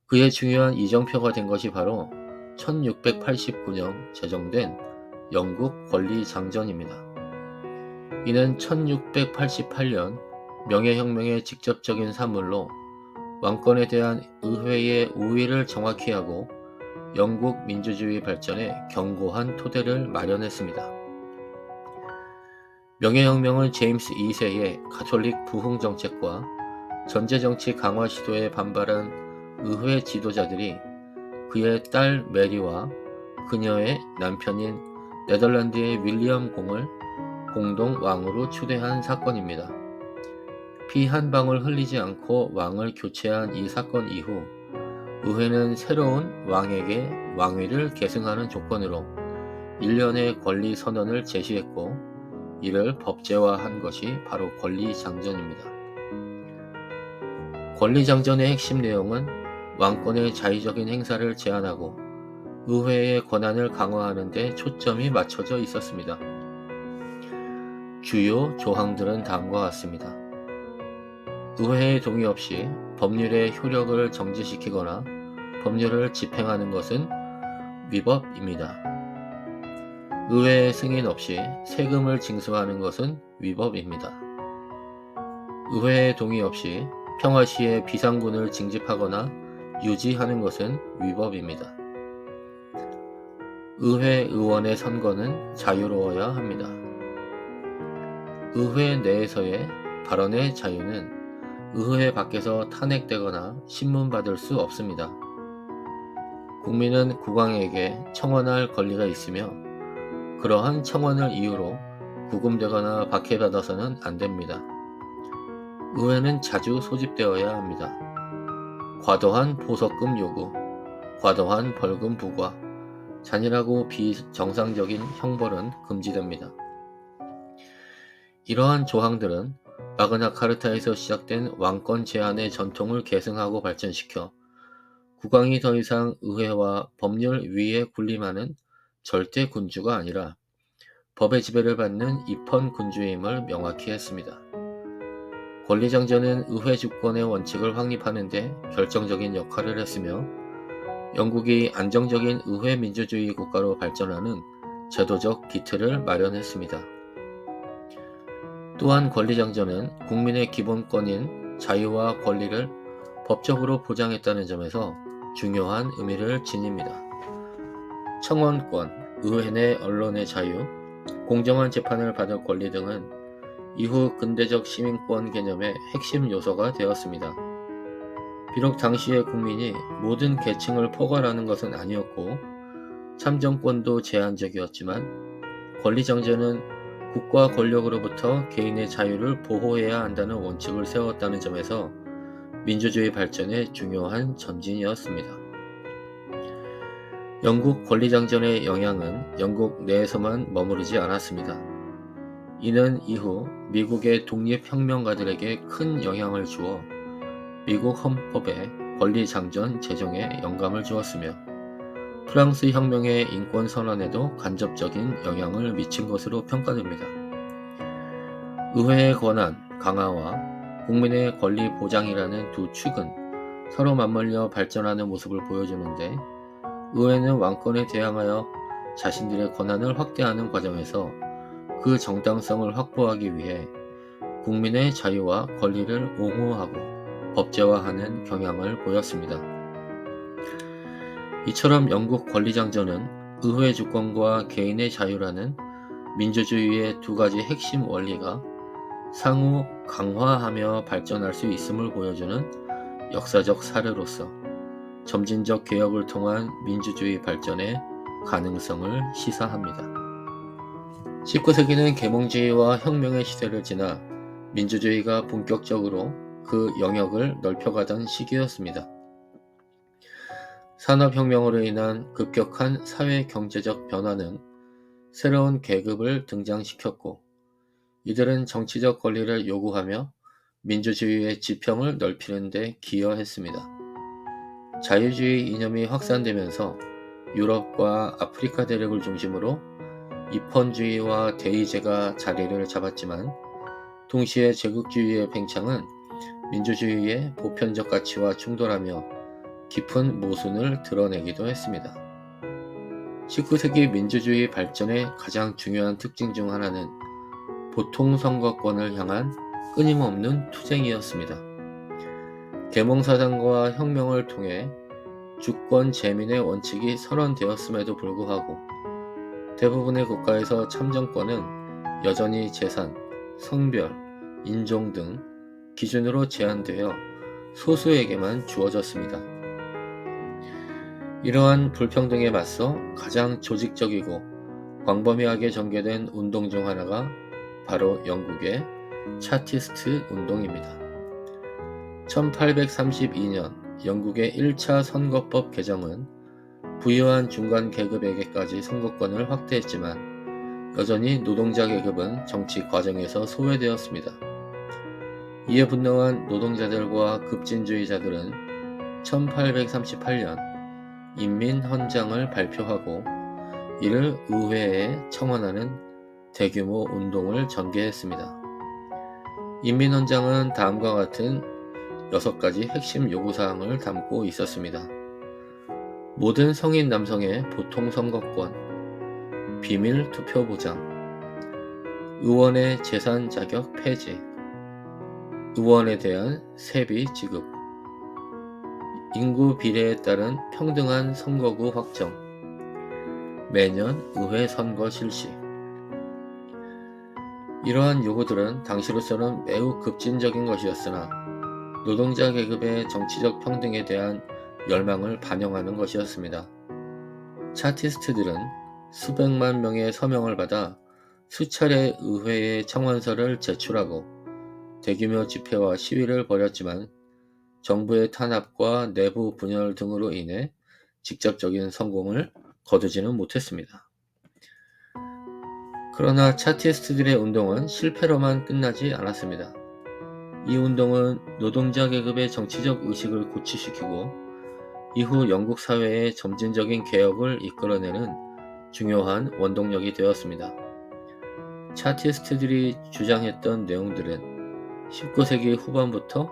그의 중요한 이정표가 된 것이 바로 1689년 제정된 영국 권리장전입니다. 이는 1688년 명예혁명의 직접적인 산물로 왕권에 대한 의회의 우위를 정확히 하고 영국 민주주의 발전에 견고한 토대를 마련했습니다. 명예혁명은 제임스 2세의 가톨릭 부흥 정책과 전제정치 강화 시도에 반발한 의회 지도자들이 그의 딸 메리와 그녀의 남편인 네덜란드의 윌리엄 공을 공동 왕으로 추대한 사건입니다. 피 한 방울 흘리지 않고 왕을 교체한 이 사건 이후 의회는 새로운 왕에게 왕위를 계승하는 조건으로 1년의 권리 선언을 제시했고, 이를 법제화한 것이 바로 권리장전입니다. 권리장전의 핵심 내용은 왕권의 자의적인 행사를 제한하고 의회의 권한을 강화하는 데 초점이 맞춰져 있었습니다. 주요 조항들은 다음과 같습니다. 의회의 동의 없이 법률의 효력을 정지시키거나 법률을 집행하는 것은 위법입니다. 의회의 승인 없이 세금을 징수하는 것은 위법입니다. 의회의 동의 없이 평화시에 비상군을 징집하거나 유지하는 것은 위법입니다. 의회 의원의 선거는 자유로워야 합니다. 의회 내에서의 발언의 자유는 의회 밖에서 탄핵되거나 신문받을 수 없습니다. 국민은 국왕에게 청원할 권리가 있으며 그러한 청원을 이유로 구금되거나 박해받아서는 안 됩니다. 의회는 자주 소집되어야 합니다. 과도한 보석금 요구, 과도한 벌금 부과, 잔인하고 비정상적인 형벌은 금지됩니다. 이러한 조항들은 마그나 카르타에서 시작된 왕권 제한의 전통을 계승하고 발전시켜 국왕이 더 이상 의회와 법률 위에 군림하는 절대 군주가 아니라 법의 지배를 받는 입헌 군주임을 명확히 했습니다. 권리정전은 의회 주권의 원칙을 확립하는 데 결정적인 역할을 했으며 영국이 안정적인 의회 민주주의 국가로 발전하는 제도적 기틀을 마련했습니다. 또한 권리정전은 국민의 기본권인 자유와 권리를 법적으로 보장했다는 점에서 중요한 의미를 지닙니다. 청원권, 의회 내 언론의 자유, 공정한 재판을 받을 권리 등은 이후 근대적 시민권 개념의 핵심 요소가 되었습니다. 비록 당시의 국민이 모든 계층을 포괄하는 것은 아니었고 참정권도 제한적이었지만 권리정전은 국가 권력으로부터 개인의 자유를 보호해야 한다는 원칙을 세웠다는 점에서 민주주의 발전의 중요한 전진이었습니다. 영국 권리정전의 영향은 영국 내에서만 머무르지 않았습니다. 이는 이후 미국의 독립혁명가들에게 큰 영향을 주어 미국 헌법의 권리장전 제정에 영감을 주었으며 프랑스 혁명의 인권선언에도 간접적인 영향을 미친 것으로 평가됩니다. 의회의 권한 강화와 국민의 권리 보장이라는 두 축은 서로 맞물려 발전하는 모습을 보여주는데 의회는 왕권에 대항하여 자신들의 권한을 확대하는 과정에서 그 정당성을 확보하기 위해 국민의 자유와 권리를 옹호하고 법제화하는 경향을 보였습니다. 이처럼 영국 권리장전은 의회 주권과 개인의 자유라는 민주주의의 두 가지 핵심 원리가 상호 강화하며 발전할 수 있음을 보여주는 역사적 사례로서 점진적 개혁을 통한 민주주의 발전의 가능성을 시사합니다. 19세기는 계몽주의와 혁명의 시대를 지나 민주주의가 본격적으로 그 영역을 넓혀가던 시기였습니다. 산업혁명으로 인한 급격한 사회-경제적 변화는 새로운 계급을 등장시켰고 이들은 정치적 권리를 요구하며 민주주의의 지평을 넓히는 데 기여했습니다. 자유주의 이념이 확산되면서 유럽과 아프리카 대륙을 중심으로 입헌주의와 대의제가 자리를 잡았지만 동시에 제국주의의 팽창은 민주주의의 보편적 가치와 충돌하며 깊은 모순을 드러내기도 했습니다. 19세기 민주주의 발전의 가장 중요한 특징 중 하나는 보통선거권을 향한 끊임없는 투쟁이었습니다. 계몽사상과 혁명을 통해 주권 재민의 원칙이 선언되었음에도 불구하고 대부분의 국가에서 참정권은 여전히 재산, 성별, 인종 등 기준으로 제한되어 소수에게만 주어졌습니다. 이러한 불평등에 맞서 가장 조직적이고 광범위하게 전개된 운동 중 하나가 바로 영국의 차티스트 운동입니다. 1832년 영국의 1차 선거법 개정은 부유한 중간 계급에게까지 선거권을 확대했지만 여전히 노동자 계급은 정치 과정에서 소외되었습니다. 이에 분노한 노동자들과 급진주의자들은 1838년 인민헌장을 발표하고 이를 의회에 청원하는 대규모 운동을 전개했습니다. 인민헌장은 다음과 같은 6가지 핵심 요구사항을 담고 있었습니다. 모든 성인 남성의 보통선거권, 비밀투표 보장, 의원의 재산 자격 폐지, 의원에 대한 세비 지급, 인구 비례에 따른 평등한 선거구 확정, 매년 의회 선거 실시. 이러한 요구들은 당시로서는 매우 급진적인 것이었으나 노동자 계급의 정치적 평등에 대한 열망을 반영하는 것이었습니다. 차티스트들은 수백만 명의 서명을 받아 수차례 의회에 청원서를 제출하고 대규모 집회와 시위를 벌였지만 정부의 탄압과 내부 분열 등으로 인해 직접적인 성공을 거두지는 못했습니다. 그러나 차티스트들의 운동은 실패로만 끝나지 않았습니다. 이 운동은 노동자 계급의 정치적 의식을 고취시키고 이후 영국 사회의 점진적인 개혁을 이끌어내는 중요한 원동력이 되었습니다. 차티스트들이 주장했던 내용들은 19세기 후반부터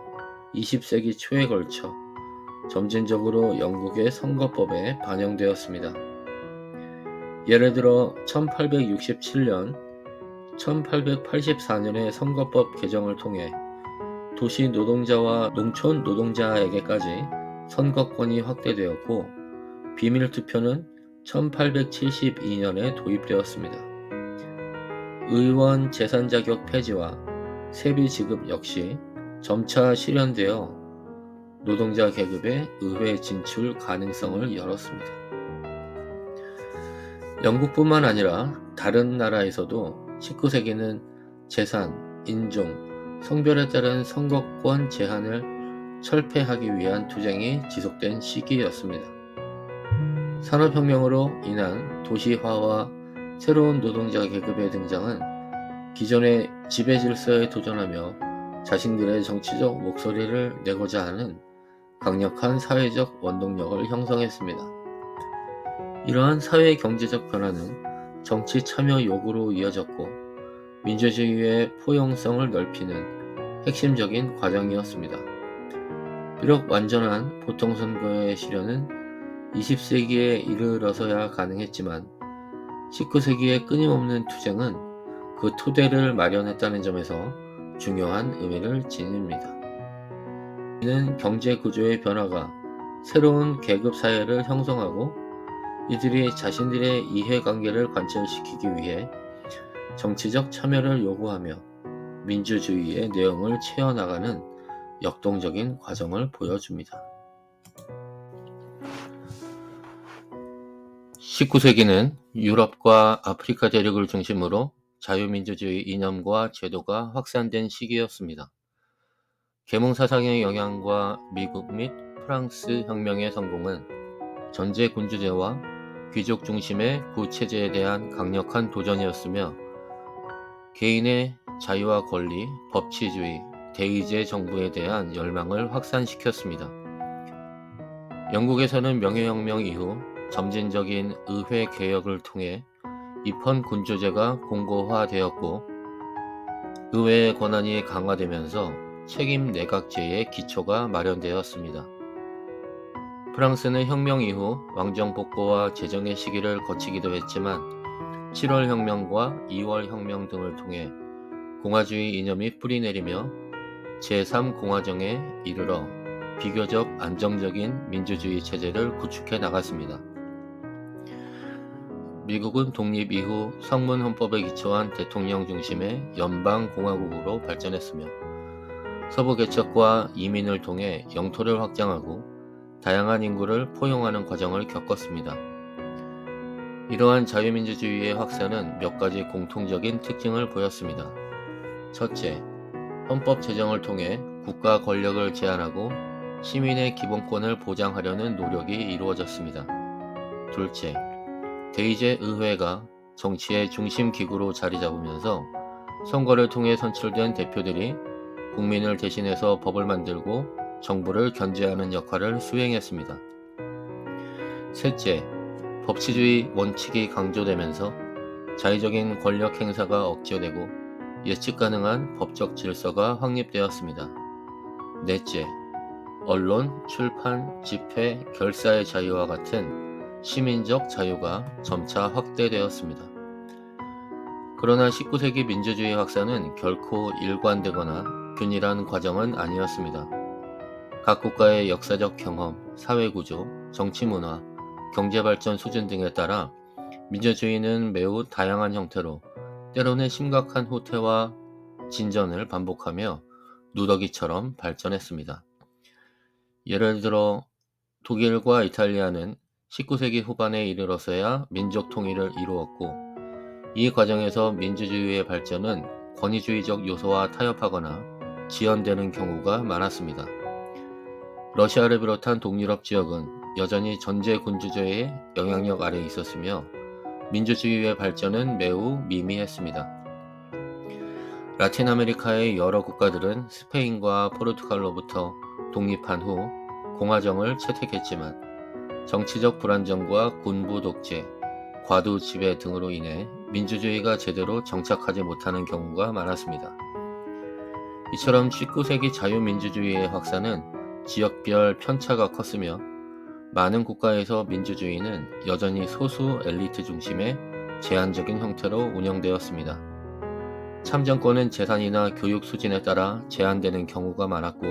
20세기 초에 걸쳐 점진적으로 영국의 선거법에 반영되었습니다. 예를 들어 1867년, 1884년의 선거법 개정을 통해 도시 노동자와 농촌 노동자에게까지 선거권이 확대되었고, 비밀투표는 1872년에 도입되었습니다. 의원 재산 자격 폐지와 세비 지급 역시 점차 실현되어 노동자 계급의 의회 진출 가능성을 열었습니다. 영국뿐만 아니라 다른 나라에서도 19세기는 재산, 인종, 성별에 따른 선거권 제한을 철폐하기 위한 투쟁이 지속된 시기였습니다. 산업혁명으로 인한 도시화와 새로운 노동자 계급의 등장은 기존의 지배질서에 도전하며 자신들의 정치적 목소리를 내고자 하는 강력한 사회적 원동력을 형성했습니다. 이러한 사회 경제적 변화는 정치 참여 요구로 이어졌고, 민주주의의 포용성을 넓히는 핵심적인 과정이었습니다. 비록 완전한 보통선거의 실현은 20세기에 이르러서야 가능했지만, 19세기의 끊임없는 투쟁은 그 토대를 마련했다는 점에서 중요한 의미를 지닙니다. 이는 경제 구조의 변화가 새로운 계급 사회를 형성하고, 이들이 자신들의 이해관계를 관철시키기 위해 정치적 참여를 요구하며 민주주의의 내용을 채워나가는 역동적인 과정을 보여줍니다. 19세기는 유럽과 아프리카 대륙을 중심으로 자유민주주의 이념과 제도가 확산된 시기였습니다. 계몽사상의 영향과 미국 및 프랑스 혁명의 성공은 전제군주제와 귀족 중심의 구체제에 대한 강력한 도전이었으며, 개인의 자유와 권리, 법치주의, 대의제 정부에 대한 열망을 확산시켰습니다. 영국에서는 명예혁명 이후 점진적인 의회 개혁을 통해 입헌 군주제가 공고화되었고, 의회의 권한이 강화되면서 책임 내각제의 기초가 마련되었습니다. 프랑스는 혁명 이후 왕정 복고와 재정의 시기를 거치기도 했지만, 7월 혁명과 2월 혁명 등을 통해 공화주의 이념이 뿌리내리며 제3공화정에 이르러 비교적 안정적인 민주주의 체제를 구축해 나갔습니다. 미국은 독립 이후 성문 헌법에 기초한 대통령 중심의 연방공화국으로 발전했으며, 서부 개척과 이민을 통해 영토를 확장하고 다양한 인구를 포용하는 과정을 겪었습니다. 이러한 자유민주주의의 확산은 몇 가지 공통적인 특징을 보였습니다. 첫째, 헌법 제정을 통해 국가 권력을 제한하고 시민의 기본권을 보장하려는 노력이 이루어졌습니다. 둘째, 대의제 의회가 정치의 중심 기구로 자리 잡으면서 선거를 통해 선출된 대표들이 국민을 대신해서 법을 만들고 정부를 견제하는 역할을 수행했습니다. 셋째, 법치주의 원칙이 강조되면서 자의적인 권력 행사가 억제되고 예측 가능한 법적 질서가 확립되었습니다. 넷째, 언론, 출판, 집회, 결사의 자유와 같은 시민적 자유가 점차 확대되었습니다. 그러나 19세기 민주주의 확산은 결코 일관되거나 균일한 과정은 아니었습니다. 각 국가의 역사적 경험, 사회구조, 정치문화, 경제발전 수준 등에 따라 민주주의는 매우 다양한 형태로 때로는 심각한 후퇴와 진전을 반복하며 누더기처럼 발전했습니다. 예를 들어 독일과 이탈리아는 19세기 후반에 이르러서야 민족 통일을 이루었고, 이 과정에서 민주주의의 발전은 권위주의적 요소와 타협하거나 지연되는 경우가 많았습니다. 러시아를 비롯한 동유럽 지역은 여전히 전제군주제의 영향력 아래 있었으며, 민주주의의 발전은 매우 미미했습니다. 라틴 아메리카의 여러 국가들은 스페인과 포르투갈로부터 독립한 후 공화정을 채택했지만, 정치적 불안정과 군부 독재, 과도 지배 등으로 인해 민주주의가 제대로 정착하지 못하는 경우가 많았습니다. 이처럼 19세기 자유민주주의의 확산은 지역별 편차가 컸으며 많은 국가에서 민주주의는 여전히 소수 엘리트 중심의 제한적인 형태로 운영되었습니다. 참정권은 재산이나 교육 수준에 따라 제한되는 경우가 많았고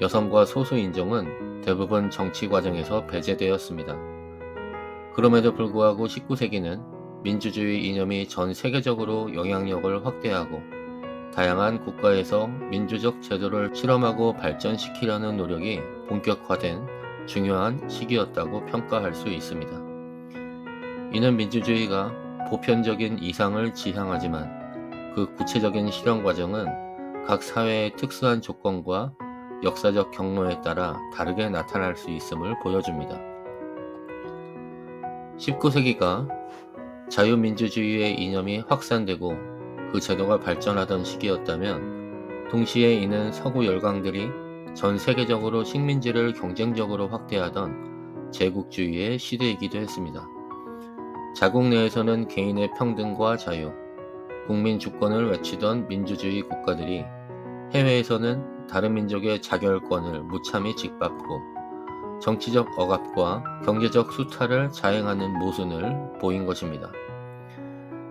여성과 소수 인종은 대부분 정치 과정에서 배제되었습니다. 그럼에도 불구하고 19세기는 민주주의 이념이 전 세계적으로 영향력을 확대하고 다양한 국가에서 민주적 제도를 실험하고 발전시키려는 노력이 본격화된 중요한 시기였다고 평가할 수 있습니다. 이는 민주주의가 보편적인 이상을 지향하지만 그 구체적인 실현 과정은 각 사회의 특수한 조건과 역사적 경로에 따라 다르게 나타날 수 있음을 보여줍니다. 19세기가 자유민주주의의 이념이 확산되고 그 제도가 발전하던 시기였다면 동시에 이는 서구 열강들이 전 세계적으로 식민지를 경쟁적으로 확대하던 제국주의의 시대이기도 했습니다. 자국 내에서는 개인의 평등과 자유, 국민 주권을 외치던 민주주의 국가들이 해외에서는 다른 민족의 자결권을 무참히 짓밟고 정치적 억압과 경제적 수탈을 자행하는 모순을 보인 것입니다.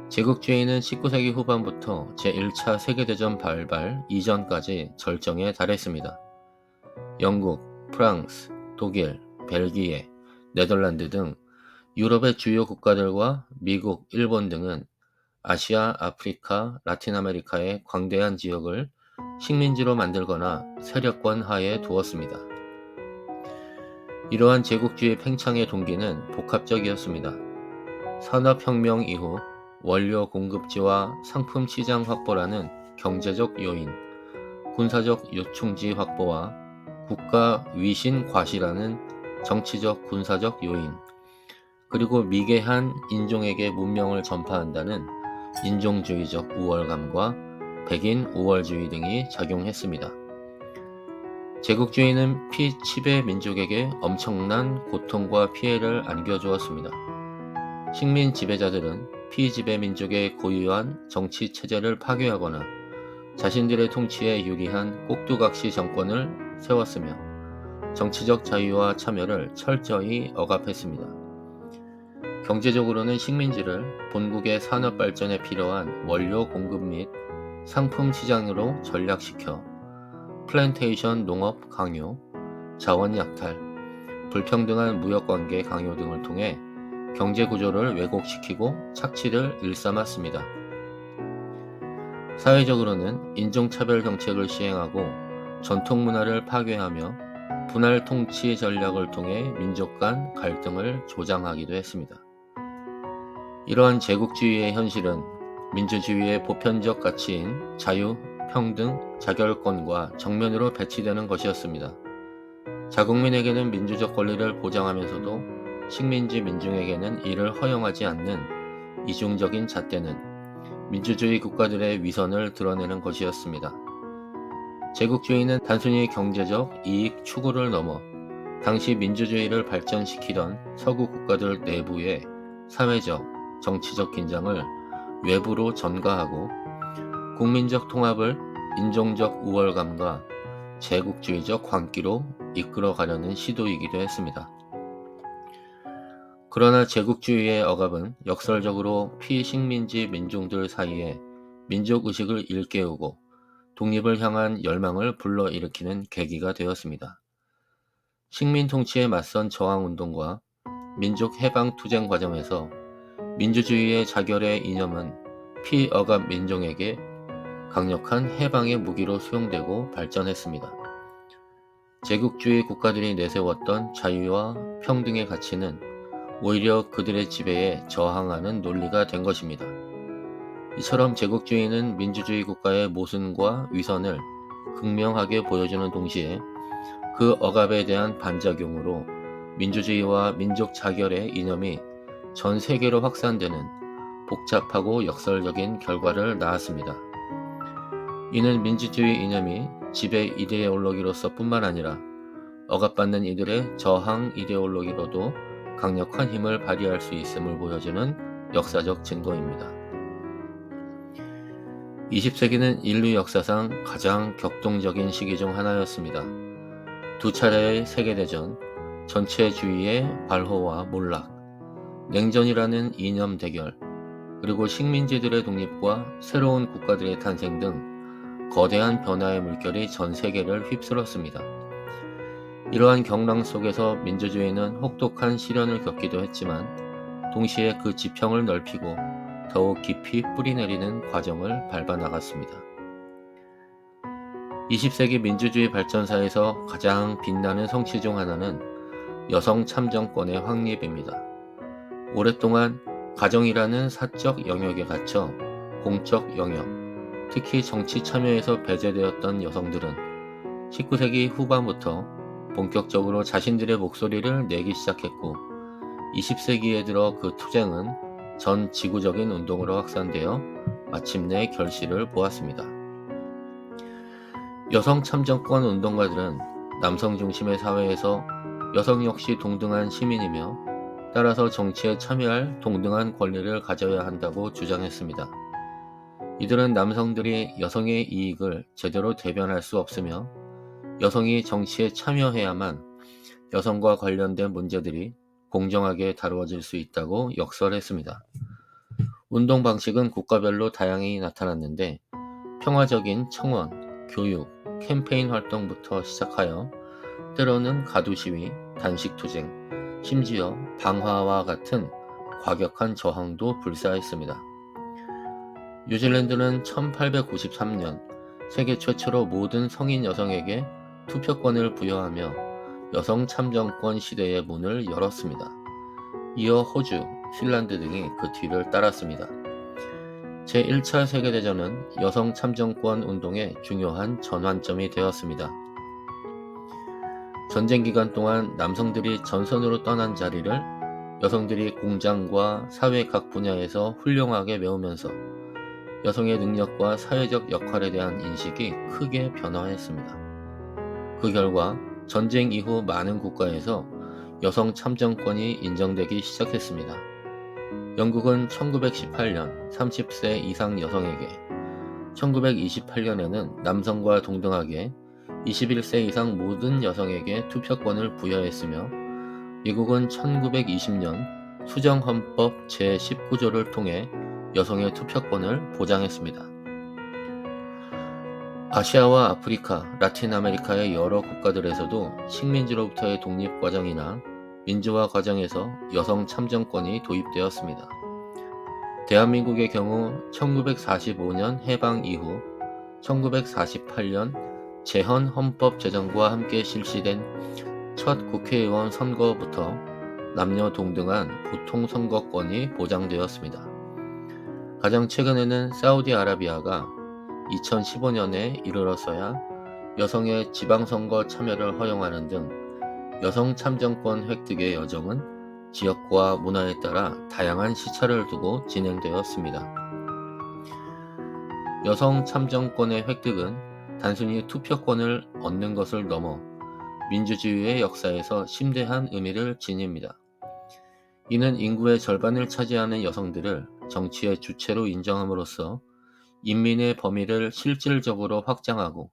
제국주의는 19세기 후반부터 제1차 세계대전 발발 이전까지 절정에 달했습니다. 영국, 프랑스, 독일, 벨기에, 네덜란드 등 유럽의 주요 국가들과 미국, 일본 등은 아시아, 아프리카, 라틴 아메리카의 광대한 지역을 식민지로 만들거나 세력권 하에 두었습니다. 이러한 제국주의 팽창의 동기는 복합적이었습니다. 산업혁명 이후 원료 공급지와 상품 시장 확보라는 경제적 요인, 군사적 요충지 확보와 국가 위신 과시라는 정치적 군사적 요인, 그리고 미개한 인종에게 문명을 전파한다는 인종주의적 우월감과 백인 우월주의 등이 작용했습니다. 제국주의는 피지배 민족에게 엄청난 고통과 피해를 안겨주었습니다. 식민 지배자들은 피지배 민족의 고유한 정치 체제를 파괴하거나 자신들의 통치에 유리한 꼭두각시 정권을 세웠으며 정치적 자유와 참여를 철저히 억압했습니다. 경제적으로는 식민지를 본국의 산업 발전에 필요한 원료 공급 및 상품 시장으로 전락시켜 플랜테이션 농업 강요, 자원 약탈, 불평등한 무역관계 강요 등을 통해 경제 구조를 왜곡시키고 착취를 일삼았습니다. 사회적으로는 인종차별 정책을 시행하고 전통 문화를 파괴하며 분할 통치 전략을 통해 민족 간 갈등을 조장하기도 했습니다. 이러한 제국주의의 현실은 민주주의의 보편적 가치인 자유, 평등, 자결권과 정면으로 배치되는 것이었습니다. 자국민에게는 민주적 권리를 보장하면서도 식민지 민중에게는 이를 허용하지 않는 이중적인 잣대는 민주주의 국가들의 위선을 드러내는 것이었습니다. 제국주의는 단순히 경제적 이익 추구를 넘어 당시 민주주의를 발전시키던 서구 국가들 내부의 사회적, 정치적 긴장을 외부로 전가하고 국민적 통합을 인종적 우월감과 제국주의적 광기로 이끌어가려는 시도이기도 했습니다. 그러나 제국주의의 억압은 역설적으로 피식민지 민중들 사이에 민족의식을 일깨우고 독립을 향한 열망을 불러일으키는 계기가 되었습니다. 식민 통치에 맞선 저항운동과 민족 해방 투쟁 과정에서 민주주의의 자결의 이념은 피억압 민족에게 강력한 해방의 무기로 수용되고 발전했습니다. 제국주의 국가들이 내세웠던 자유와 평등의 가치는 오히려 그들의 지배에 저항하는 논리가 된 것입니다. 이처럼 제국주의는 민주주의 국가의 모순과 위선을 극명하게 보여주는 동시에 그 억압에 대한 반작용으로 민주주의와 민족 자결의 이념이 전 세계로 확산되는 복잡하고 역설적인 결과를 낳았습니다. 이는 민주주의 이념이 지배 이데올로기로서 뿐만 아니라 억압받는 이들의 저항 이데올로기로도 강력한 힘을 발휘할 수 있음을 보여주는 역사적 증거입니다. 20세기는 인류 역사상 가장 격동적인 시기 중 하나였습니다. 두 차례의 세계대전, 전체주의의 발호와 몰락, 냉전이라는 이념 대결, 그리고 식민지들의 독립과 새로운 국가들의 탄생 등 거대한 변화의 물결이 전 세계를 휩쓸었습니다. 이러한 경랑 속에서 민주주의는 혹독한 시련을 겪기도 했지만 동시에 그 지평을 넓히고 더욱 깊이 뿌리내리는 과정을 밟아 나갔습니다. 20세기 민주주의 발전사에서 가장 빛나는 성취 중 하나는 여성 참정권의 확립입니다. 오랫동안 가정이라는 사적 영역에 갇혀 공적 영역, 특히 정치 참여에서 배제되었던 여성들은 19세기 후반부터 본격적으로 자신들의 목소리를 내기 시작했고 20세기에 들어 그 투쟁은 전 지구적인 운동으로 확산되어 마침내 결실을 보았습니다. 여성 참정권 운동가들은 남성 중심의 사회에서 여성 역시 동등한 시민이며 따라서 정치에 참여할 동등한 권리를 가져야 한다고 주장했습니다. 이들은 남성들이 여성의 이익을 제대로 대변할 수 없으며 여성이 정치에 참여해야만 여성과 관련된 문제들이 공정하게 다루어질 수 있다고 역설했습니다. 운동 방식은 국가별로 다양히 나타났는데 평화적인 청원, 교육, 캠페인 활동부터 시작하여 때로는 가두 시위, 단식 투쟁, 심지어 방화와 같은 과격한 저항도 불사했습니다. 뉴질랜드는 1893년 세계 최초로 모든 성인 여성에게 투표권을 부여하며 여성 참정권 시대의 문을 열었습니다. 이어 호주, 핀란드 등이 그 뒤를 따랐습니다. 제1차 세계대전은 여성 참정권 운동의 중요한 전환점이 되었습니다. 전쟁 기간 동안 남성들이 전선으로 떠난 자리를 여성들이 공장과 사회 각 분야에서 훌륭하게 메우면서 여성의 능력과 사회적 역할에 대한 인식이 크게 변화했습니다. 그 결과 전쟁 이후 많은 국가에서 여성 참정권이 인정되기 시작했습니다. 영국은 1918년 30세 이상 여성에게, 1928년에는 남성과 동등하게 21세 이상 모든 여성에게 투표권을 부여했으며 미국은 1920년 수정헌법 제19조를 통해 여성의 투표권을 보장했습니다. 아시아와 아프리카, 라틴 아메리카의 여러 국가들에서도 식민지로부터의 독립 과정이나 민주화 과정에서 여성 참정권이 도입되었습니다. 대한민국의 경우 1945년 해방 이후 1948년 재헌 헌법 제정과 함께 실시된 첫 국회의원 선거부터 남녀 동등한 보통 선거권이 보장되었습니다. 가장 최근에는 사우디아라비아가 2015년에 이르러서야 여성의 지방선거 참여를 허용하는 등 여성 참정권 획득의 여정은 지역과 문화에 따라 다양한 시차를 두고 진행되었습니다. 여성 참정권의 획득은 단순히 투표권을 얻는 것을 넘어 민주주의의 역사에서 심대한 의미를 지닙니다. 이는 인구의 절반을 차지하는 여성들을 정치의 주체로 인정함으로써 인민의 범위를 실질적으로 확장하고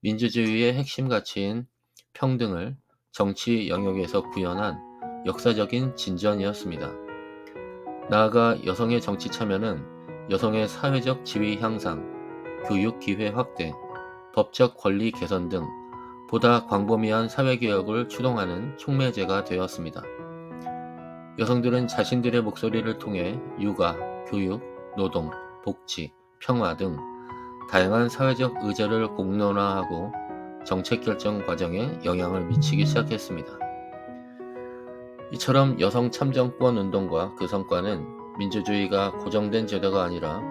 민주주의의 핵심 가치인 평등을 정치 영역에서 구현한 역사적인 진전이었습니다. 나아가 여성의 정치 참여는 여성의 사회적 지위 향상, 교육 기회 확대, 법적 권리 개선 등 보다 광범위한 사회개혁을 추동하는 촉매제가 되었습니다. 여성들은 자신들의 목소리를 통해 육아, 교육, 노동, 복지, 평화 등 다양한 사회적 의제를 공론화하고 정책 결정 과정에 영향을 미치기 시작했습니다. 이처럼 여성 참정권 운동과 그 성과는 민주주의가 고정된 제도가 아니라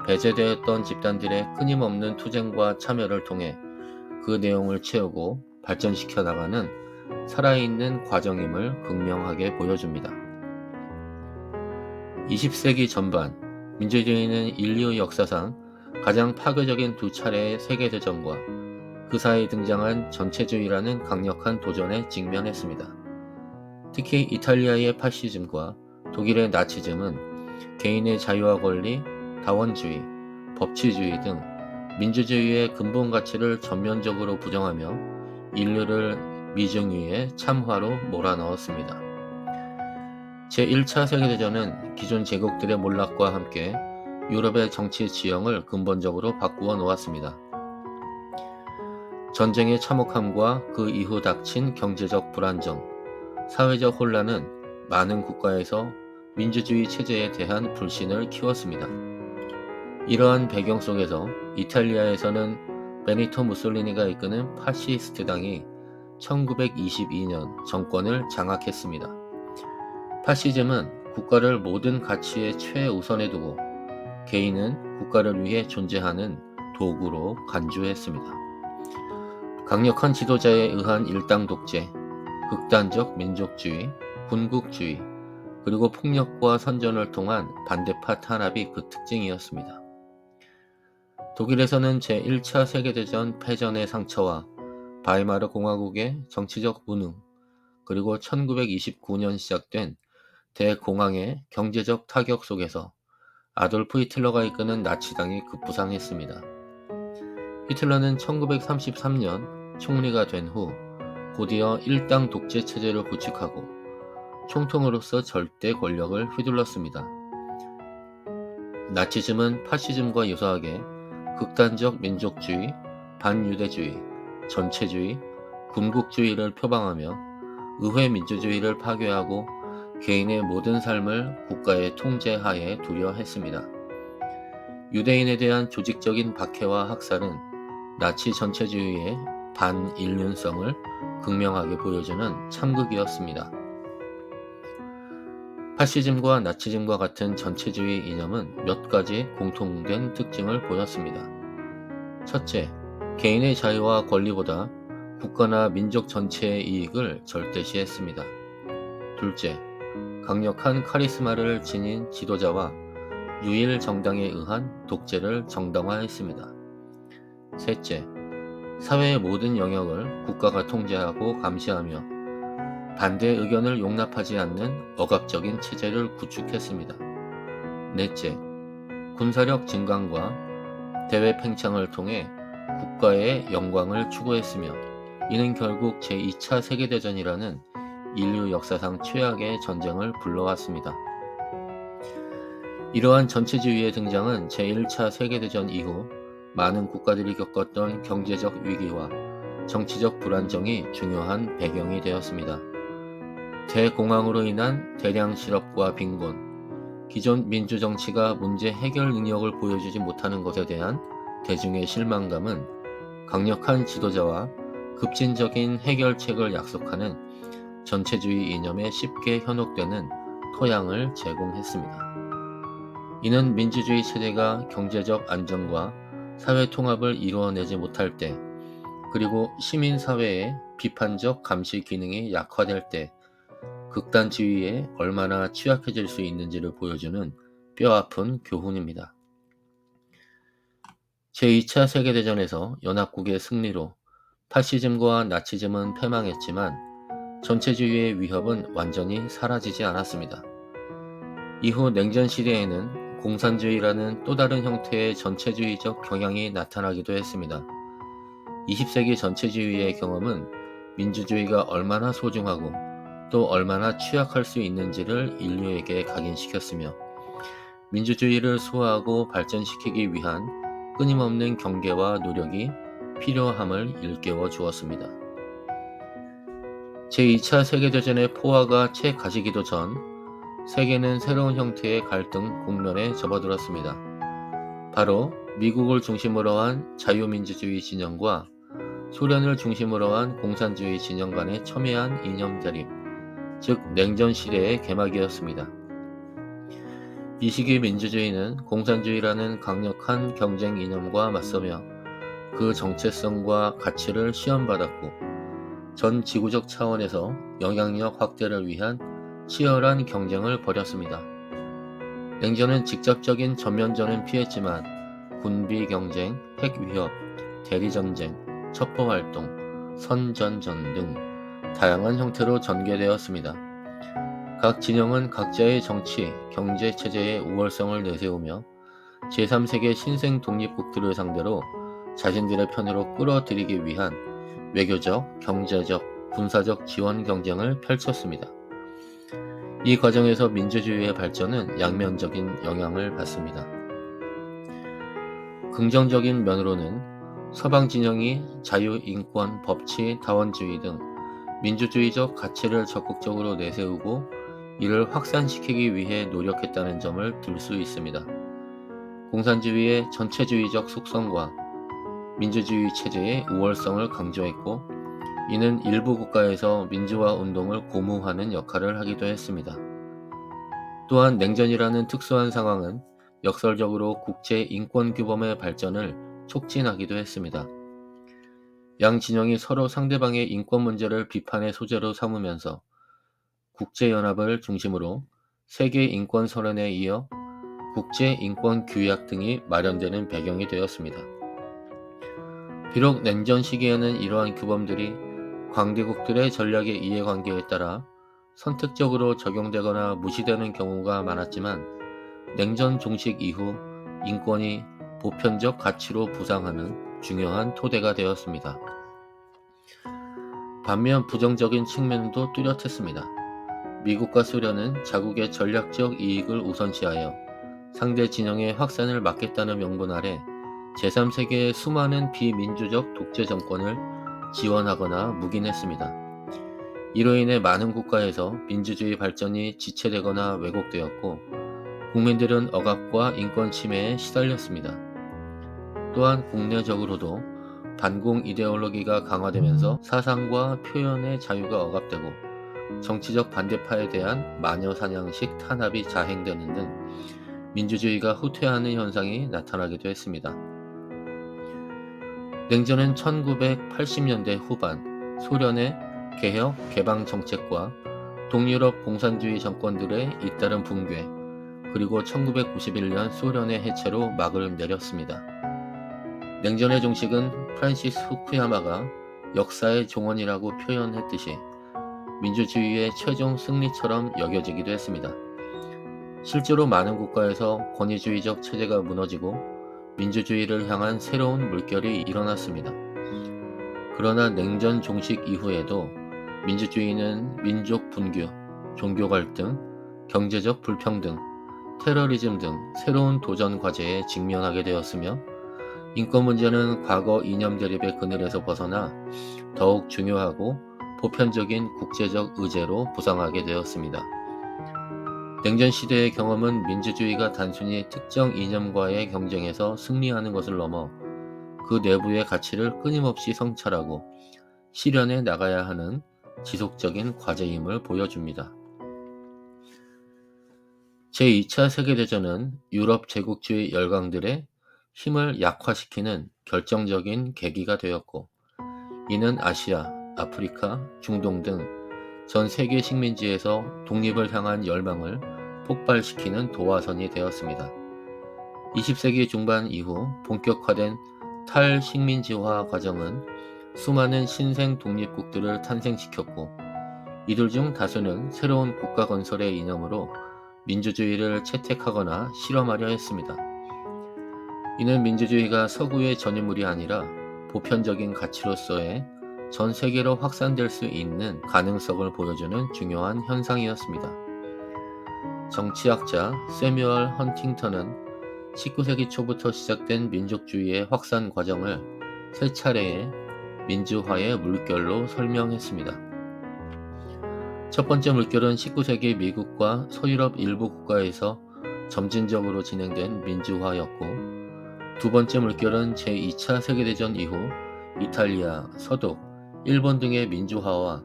배제되었던 집단들의 끊임없는 투쟁과 참여를 통해 그 내용을 채우고 발전시켜 나가는 살아있는 과정임을 극명하게 보여줍니다. 20세기 전반, 민주주의는 인류 역사상 가장 파괴적인 두 차례의 세계대전과 그 사이 등장한 전체주의라는 강력한 도전에 직면했습니다. 특히 이탈리아의 파시즘과 독일의 나치즘은 개인의 자유와 권리, 다원주의, 법치주의 등 민주주의의 근본 가치를 전면적으로 부정하며 인류를 미중위의 참화로 몰아넣었습니다. 제1차 세계대전은 기존 제국들의 몰락과 함께 유럽의 정치 지형을 근본적으로 바꾸어 놓았습니다. 전쟁의 참혹함과 그 이후 닥친 경제적 불안정, 사회적 혼란은 많은 국가에서 민주주의 체제에 대한 불신을 키웠습니다. 이러한 배경 속에서 이탈리아에서는 베니토 무솔리니가 이끄는 파시스트당이 1922년 정권을 장악했습니다. 파시즘은 국가를 모든 가치의 최우선에 두고 개인은 국가를 위해 존재하는 도구로 간주했습니다. 강력한 지도자에 의한 일당 독재, 극단적 민족주의, 군국주의, 그리고 폭력과 선전을 통한 반대파 탄압이 그 특징이었습니다. 독일에서는 제1차 세계대전 패전의 상처와 바이마르 공화국의 정치적 무능, 그리고 1929년 시작된 대공황의 경제적 타격 속에서 아돌프 히틀러가 이끄는 나치당이 급부상했습니다. 히틀러는 1933년 총리가 된 후 곧이어 일당 독재 체제를 구축하고 총통으로서 절대 권력을 휘둘렀습니다. 나치즘은 파시즘과 유사하게 극단적 민족주의, 반유대주의, 전체주의, 군국주의를 표방하며 의회 민주주의를 파괴하고 개인의 모든 삶을 국가의 통제하에 두려 했습니다. 유대인에 대한 조직적인 박해와 학살은 나치 전체주의의 반인륜성을 극명하게 보여주는 참극이었습니다. 파시즘과 나치즘과 같은 전체주의 이념은 몇 가지 공통된 특징을 보였습니다. 첫째, 개인의 자유와 권리보다 국가나 민족 전체의 이익을 절대시했습니다. 둘째, 강력한 카리스마를 지닌 지도자와 유일 정당에 의한 독재를 정당화했습니다. 셋째, 사회의 모든 영역을 국가가 통제하고 감시하며 반대 의견을 용납하지 않는 억압적인 체제를 구축했습니다. 넷째, 군사력 증강과 대외 팽창을 통해 국가의 영광을 추구했으며 이는 결국 제2차 세계대전이라는 인류 역사상 최악의 전쟁을 불러왔습니다. 이러한 전체주의의 등장은 제1차 세계대전 이후 많은 국가들이 겪었던 경제적 위기와 정치적 불안정이 중요한 배경이 되었습니다. 대공황으로 인한 대량 실업과 빈곤, 기존 민주정치가 문제 해결 능력을 보여주지 못하는 것에 대한 대중의 실망감은 강력한 지도자와 급진적인 해결책을 약속하는 전체주의 이념에 쉽게 현혹되는 토양을 제공했습니다. 이는 민주주의 체제가 경제적 안정과 사회 통합을 이루어내지 못할 때, 그리고 시민사회의 비판적 감시 기능이 약화될 때 극단주의에 얼마나 취약해질 수 있는지를 보여주는 뼈아픈 교훈입니다. 제2차 세계대전에서 연합국의 승리로 파시즘과 나치즘은 패망했지만 전체주의의 위협은 완전히 사라지지 않았습니다. 이후 냉전 시대에는 공산주의라는 또 다른 형태의 전체주의적 경향이 나타나기도 했습니다. 20세기 전체주의의 경험은 민주주의가 얼마나 소중하고 또 얼마나 취약할 수 있는지를 인류에게 각인시켰으며 민주주의를 수호하고 발전시키기 위한 끊임없는 경계와 노력이 필요함을 일깨워 주었습니다. 제2차 세계대전의 포화가 채 가시기도 전 세계는 새로운 형태의 갈등 국면에 접어들었습니다. 바로 미국을 중심으로 한 자유민주주의 진영과 소련을 중심으로 한 공산주의 진영 간의 첨예한 이념 대립, 즉 냉전 시대의 개막이었습니다. 이 시기 민주주의는 공산주의라는 강력한 경쟁 이념과 맞서며 그 정체성과 가치를 시험받았고 전 지구적 차원에서 영향력 확대를 위한 치열한 경쟁을 벌였습니다. 냉전은 직접적인 전면전은 피했지만 군비 경쟁, 핵 위협, 대리전쟁, 첩보활동, 선전전 등 다양한 형태로 전개되었습니다. 각 진영은 각자의 정치, 경제 체제의 우월성을 내세우며 제3세계 신생 독립국들을 상대로 자신들의 편으로 끌어들이기 위한 외교적, 경제적, 군사적 지원 경쟁을 펼쳤습니다. 이 과정에서 민주주의의 발전은 양면적인 영향을 받습니다. 긍정적인 면으로는 서방 진영이 자유, 인권, 법치, 다원주의 등 민주주의적 가치를 적극적으로 내세우고 이를 확산시키기 위해 노력했다는 점을 들 수 있습니다. 공산주의의 전체주의적 속성과 민주주의 체제의 우월성을 강조했고, 이는 일부 국가에서 민주화 운동을 고무하는 역할을 하기도 했습니다. 또한 냉전이라는 특수한 상황은 역설적으로 국제 인권 규범의 발전을 촉진하기도 했습니다. 양 진영이 서로 상대방의 인권 문제를 비판의 소재로 삼으면서 국제연합을 중심으로 세계 인권 선언에 이어 국제 인권 규약 등이 마련되는 배경이 되었습니다. 비록 냉전 시기에는 이러한 규범들이 강대국들의 전략의 이해관계에 따라 선택적으로 적용되거나 무시되는 경우가 많았지만, 냉전 종식 이후 인권이 보편적 가치로 부상하는 중요한 토대가 되었습니다. 반면 부정적인 측면도 뚜렷했습니다. 미국과 소련은 자국의 전략적 이익을 우선시하여 상대 진영의 확산을 막겠다는 명분 아래 제3세계의 수많은 비민주적 독재 정권을 지원하거나 묵인했습니다. 이로 인해 많은 국가에서 민주주의 발전이 지체되거나 왜곡되었고, 국민들은 억압과 인권 침해에 시달렸습니다. 또한 국내적으로도 반공 이데올로기가 강화되면서 사상과 표현의 자유가 억압되고 정치적 반대파에 대한 마녀사냥식 탄압이 자행되는 등 민주주의가 후퇴하는 현상이 나타나기도 했습니다. 냉전은 1980년대 후반 소련의 개혁, 개방 정책과 동유럽 공산주의 정권들의 잇따른 붕괴, 그리고 1991년 소련의 해체로 막을 내렸습니다. 냉전의 종식은 프란시스 후쿠야마가 역사의 종언이라고 표현했듯이 민주주의의 최종 승리처럼 여겨지기도 했습니다. 실제로 많은 국가에서 권위주의적 체제가 무너지고 민주주의를 향한 새로운 물결이 일어났습니다. 그러나 냉전 종식 이후에도 민주주의는 민족 분규, 종교 갈등, 경제적 불평등, 테러리즘 등 새로운 도전 과제에 직면하게 되었으며, 인권 문제는 과거 이념 대립의 그늘에서 벗어나 더욱 중요하고 보편적인 국제적 의제로 부상하게 되었습니다. 냉전 시대의 경험은 민주주의가 단순히 특정 이념과의 경쟁에서 승리하는 것을 넘어 그 내부의 가치를 끊임없이 성찰하고 실현해 나가야 하는 지속적인 과제임을 보여줍니다. 제2차 세계대전은 유럽 제국주의 열강들의 힘을 약화시키는 결정적인 계기가 되었고, 이는 아시아, 아프리카, 중동 등 전 세계 식민지에서 독립을 향한 열망을 폭발시키는 도화선이 되었습니다. 20세기 중반 이후 본격화된 탈식민지화 과정은 수많은 신생 독립국들을 탄생시켰고, 이들 중 다수는 새로운 국가 건설의 이념으로 민주주의를 채택하거나 실험하려 했습니다. 이는 민주주의가 서구의 전유물이 아니라 보편적인 가치로서의 전 세계로 확산될 수 있는 가능성을 보여주는 중요한 현상이었습니다. 정치학자 세뮤얼 헌팅턴은 19세기 초부터 시작된 민족주의의 확산 과정을 세 차례의 민주화의 물결로 설명했습니다. 첫 번째 물결은 19세기 미국과 서유럽 일부 국가에서 점진적으로 진행된 민주화였고, 두 번째 물결은 제2차 세계대전 이후 이탈리아, 서독, 일본 등의 민주화와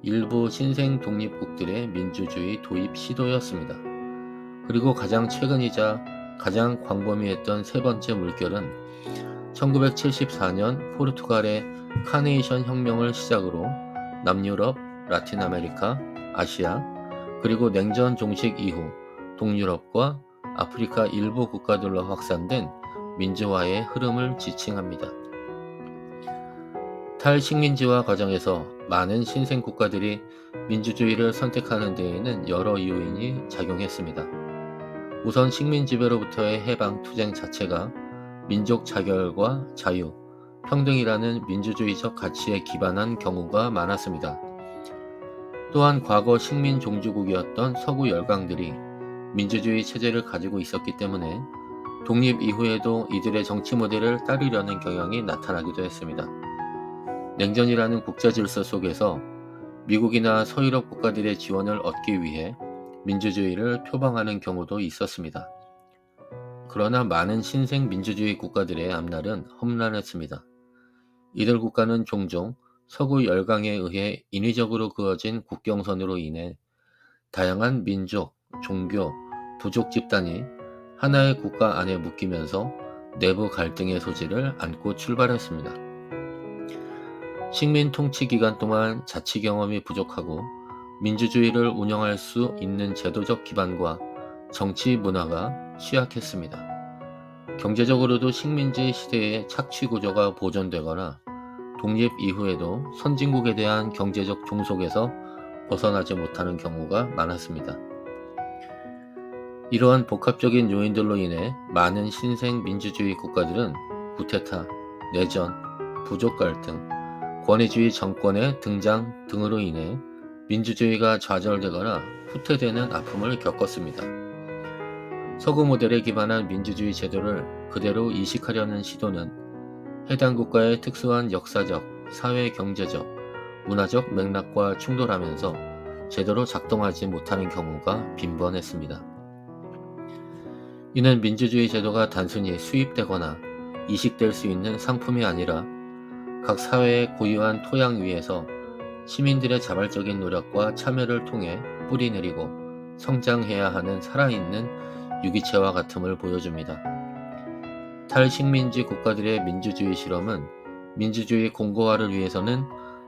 일부 신생 독립국들의 민주주의 도입 시도였습니다. 그리고 가장 최근이자 가장 광범위했던 세 번째 물결은 1974년 포르투갈의 카네이션 혁명을 시작으로 남유럽, 라틴 아메리카, 아시아, 그리고 냉전 종식 이후 동유럽과 아프리카 일부 국가들로 확산된 민주화의 흐름을 지칭합니다. 탈식민지화 과정에서 많은 신생 국가들이 민주주의를 선택하는 데에는 여러 요인이 작용했습니다. 우선 식민지배로부터의 해방 투쟁 자체가 민족 자결과 자유, 평등이라는 민주주의적 가치에 기반한 경우가 많았습니다. 또한 과거 식민 종주국이었던 서구 열강들이 민주주의 체제를 가지고 있었기 때문에 독립 이후에도 이들의 정치 모델을 따르려는 경향이 나타나기도 했습니다. 냉전이라는 국제 질서 속에서 미국이나 서유럽 국가들의 지원을 얻기 위해 민주주의를 표방하는 경우도 있었습니다. 그러나 많은 신생 민주주의 국가들의 앞날은 험난했습니다. 이들 국가는 종종 서구 열강에 의해 인위적으로 그어진 국경선으로 인해 다양한 민족, 종교, 부족 집단이 하나의 국가 안에 묶이면서 내부 갈등의 소지를 안고 출발했습니다. 식민 통치 기간 동안 자치 경험이 부족하고 민주주의를 운영할 수 있는 제도적 기반과 정치 문화가 취약했습니다. 경제적으로도 식민지 시대의 착취 구조가 보존되거나 독립 이후에도 선진국에 대한 경제적 종속에서 벗어나지 못하는 경우가 많았습니다. 이러한 복합적인 요인들로 인해 많은 신생 민주주의 국가들은 쿠데타, 내전, 부족 갈등, 권위주의 정권의 등장 등으로 인해 민주주의가 좌절되거나 후퇴되는 아픔을 겪었습니다. 서구 모델에 기반한 민주주의 제도를 그대로 이식하려는 시도는 해당 국가의 특수한 역사적, 사회 경제적, 문화적 맥락과 충돌하면서 제대로 작동하지 못하는 경우가 빈번했습니다. 이는 민주주의 제도가 단순히 수입되거나 이식될 수 있는 상품이 아니라 각 사회의 고유한 토양 위에서 시민들의 자발적인 노력과 참여를 통해 뿌리내리고 성장해야 하는 살아있는 유기체와 같음을 보여줍니다. 탈식민지 국가들의 민주주의 실험은 민주주의 공고화를 위해서는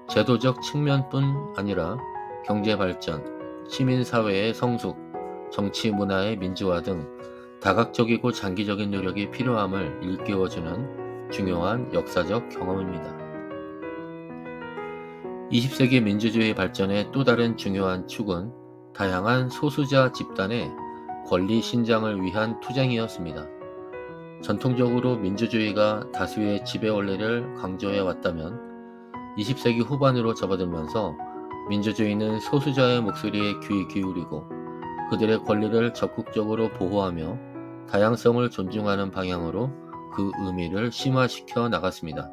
제도적 측면뿐 아니라 경제 발전, 시민사회의 성숙, 정치 문화의 민주화 등 다각적이고 장기적인 노력이 필요함을 일깨워주는 중요한 역사적 경험입니다. 20세기 민주주의 발전의 또 다른 중요한 축은 다양한 소수자 집단의 권리 신장을 위한 투쟁이었습니다. 전통적으로 민주주의가 다수의 지배 원리를 강조해 왔다면 20세기 후반으로 접어들면서 민주주의는 소수자의 목소리에 귀 기울이고 그들의 권리를 적극적으로 보호하며 다양성을 존중하는 방향으로 그 의미를 심화시켜 나갔습니다.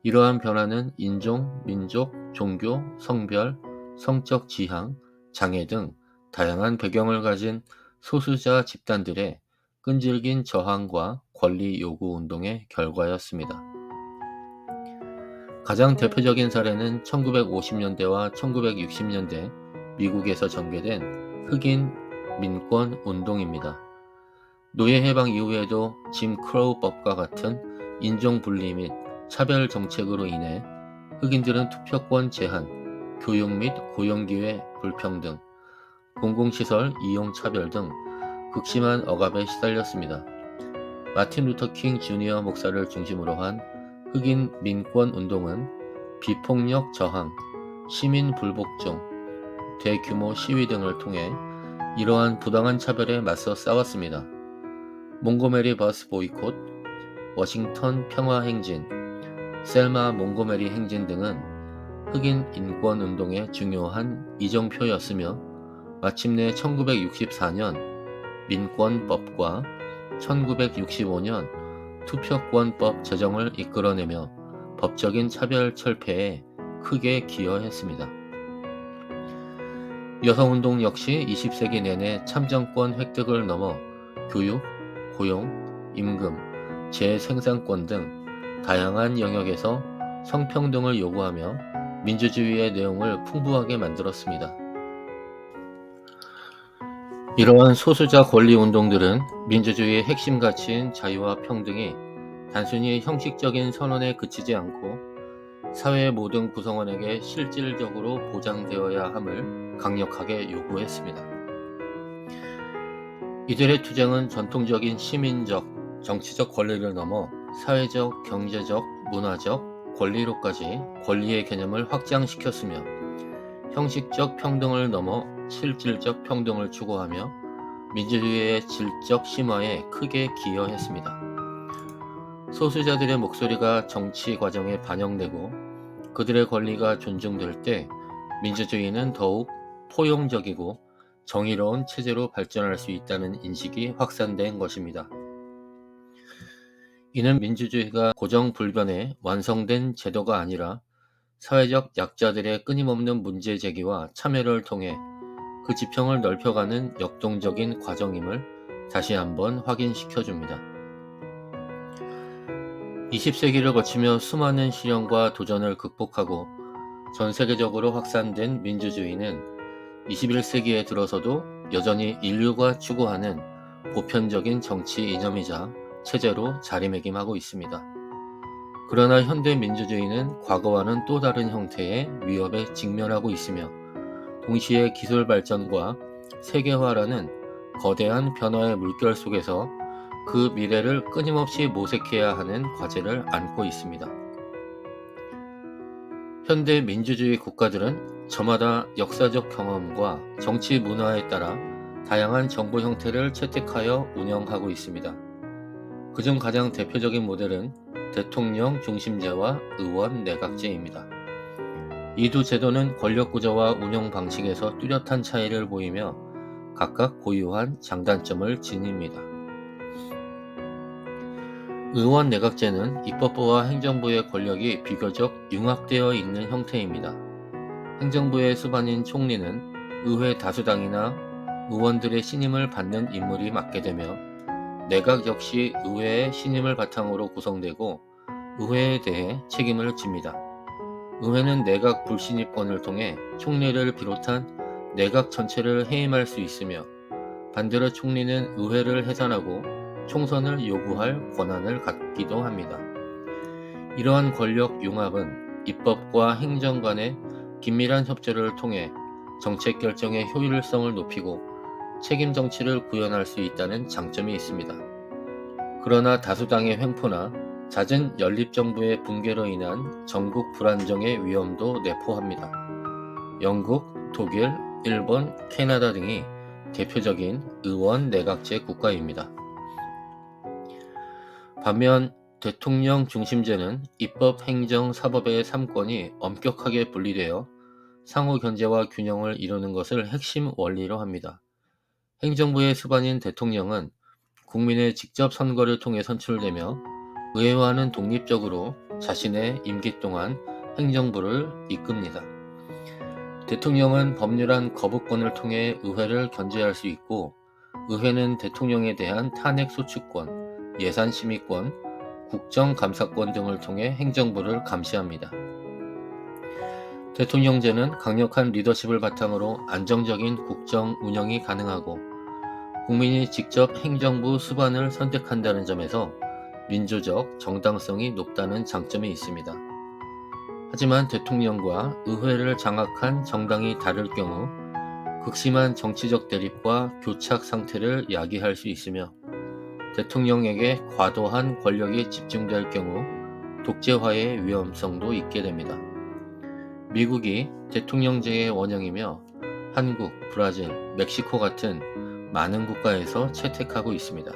이러한 변화는 인종, 민족, 종교, 성별, 성적 지향, 장애 등 다양한 배경을 가진 소수자 집단들의 끈질긴 저항과 권리 요구 운동의 결과였습니다. 가장 대표적인 사례는 1950년대와 1960년대 미국에서 전개된 흑인 민권 운동입니다. 노예 해방 이후에도 짐 크로우법과 같은 인종 분리 및 차별 정책으로 인해 흑인들은 투표권 제한, 교육 및 고용 기회 불평등, 공공시설 이용 차별 등 극심한 억압에 시달렸습니다. 마틴 루터 킹 주니어 목사를 중심으로 한 흑인 민권 운동은 비폭력 저항, 시민 불복종, 대규모 시위 등을 통해 이러한 부당한 차별에 맞서 싸웠습니다. 몽고메리 버스 보이콧, 워싱턴 평화 행진, 셀마 몽고메리 행진 등은 흑인 인권 운동의 중요한 이정표였으며 마침내 1964년 민권법과 1965년 투표권법 제정을 이끌어내며 법적인 차별 철폐에 크게 기여했습니다. 여성운동 역시 20세기 내내 참정권 획득을 넘어 교육, 고용, 임금, 재생산권 등 다양한 영역에서 성평등을 요구하며 민주주의의 내용을 풍부하게 만들었습니다. 이러한 소수자 권리 운동들은 민주주의의 핵심 가치인 자유와 평등이 단순히 형식적인 선언에 그치지 않고 사회의 모든 구성원에게 실질적으로 보장되어야 함을 강력하게 요구했습니다. 이들의 투쟁은 전통적인 시민적, 정치적 권리를 넘어 사회적, 경제적, 문화적, 권리로까지 권리의 개념을 확장시켰으며 형식적 평등을 넘어 실질적 평등을 추구하며 민주주의의 질적 심화에 크게 기여했습니다. 소수자들의 목소리가 정치 과정에 반영되고 그들의 권리가 존중될 때 민주주의는 더욱 포용적이고 정의로운 체제로 발전할 수 있다는 인식이 확산된 것입니다. 이는 민주주의가 고정불변의 완성된 제도가 아니라 사회적 약자들의 끊임없는 문제 제기와 참여를 통해 그 지평을 넓혀가는 역동적인 과정임을 다시 한번 확인시켜 줍니다. 20세기를 거치며 수많은 시련과 도전을 극복하고 전 세계적으로 확산된 민주주의는 21세기에 들어서도 여전히 인류가 추구하는 보편적인 정치 이념이자 체제로 자리매김하고 있습니다. 그러나 현대 민주주의는 과거와는 또 다른 형태의 위협에 직면하고 있으며 동시에 기술 발전과 세계화라는 거대한 변화의 물결 속에서 그 미래를 끊임없이 모색해야 하는 과제를 안고 있습니다. 현대 민주주의 국가들은 저마다 역사적 경험과 정치 문화에 따라 다양한 정부 형태를 채택하여 운영하고 있습니다. 그중 가장 대표적인 모델은 대통령 중심제와 의원 내각제입니다. 이 두 제도는 권력 구조와 운영 방식에서 뚜렷한 차이를 보이며 각각 고유한 장단점을 지닙니다. 의원 내각제는 입법부와 행정부의 권력이 비교적 융합되어 있는 형태입니다. 행정부의 수반인 총리는 의회 다수당이나 의원들의 신임을 받는 인물이 맡게 되며 내각 역시 의회의 신임을 바탕으로 구성되고 의회에 대해 책임을 집니다. 의회는 내각 불신입권을 통해 총리를 비롯한 내각 전체를 해임할 수 있으며 반대로 총리는 의회를 해산하고 총선을 요구할 권한을 갖기도 합니다. 이러한 권력 융합은 입법과 행정 간의 긴밀한 협조를 통해 정책 결정의 효율성을 높이고 책임 정치를 구현할 수 있다는 장점이 있습니다. 그러나 다수당의 횡포나 잦은 연립정부의 붕괴로 인한 전국 불안정의 위험도 내포합니다. 영국, 독일, 일본, 캐나다 등이 대표적인 의원 내각제 국가입니다. 반면 대통령 중심제는 입법, 행정, 사법의 3권이 엄격하게 분리되어 상호 견제와 균형을 이루는 것을 핵심 원리로 합니다. 행정부의 수반인 대통령은 국민의 직접 선거를 통해 선출되며 의회와는 독립적으로 자신의 임기 동안 행정부를 이끕니다. 대통령은 법률안 거부권을 통해 의회를 견제할 수 있고 의회는 대통령에 대한 탄핵 소추권, 예산 심의권, 국정감사권 등을 통해 행정부를 감시합니다. 대통령제는 강력한 리더십을 바탕으로 안정적인 국정 운영이 가능하고 국민이 직접 행정부 수반을 선택한다는 점에서 민주적 정당성이 높다는 장점이 있습니다. 하지만 대통령과 의회를 장악한 정당이 다를 경우 극심한 정치적 대립과 교착 상태를 야기할 수 있으며 대통령에게 과도한 권력이 집중될 경우 독재화의 위험성도 있게 됩니다. 미국이 대통령제의 원형이며 한국, 브라질, 멕시코 같은 많은 국가에서 채택하고 있습니다.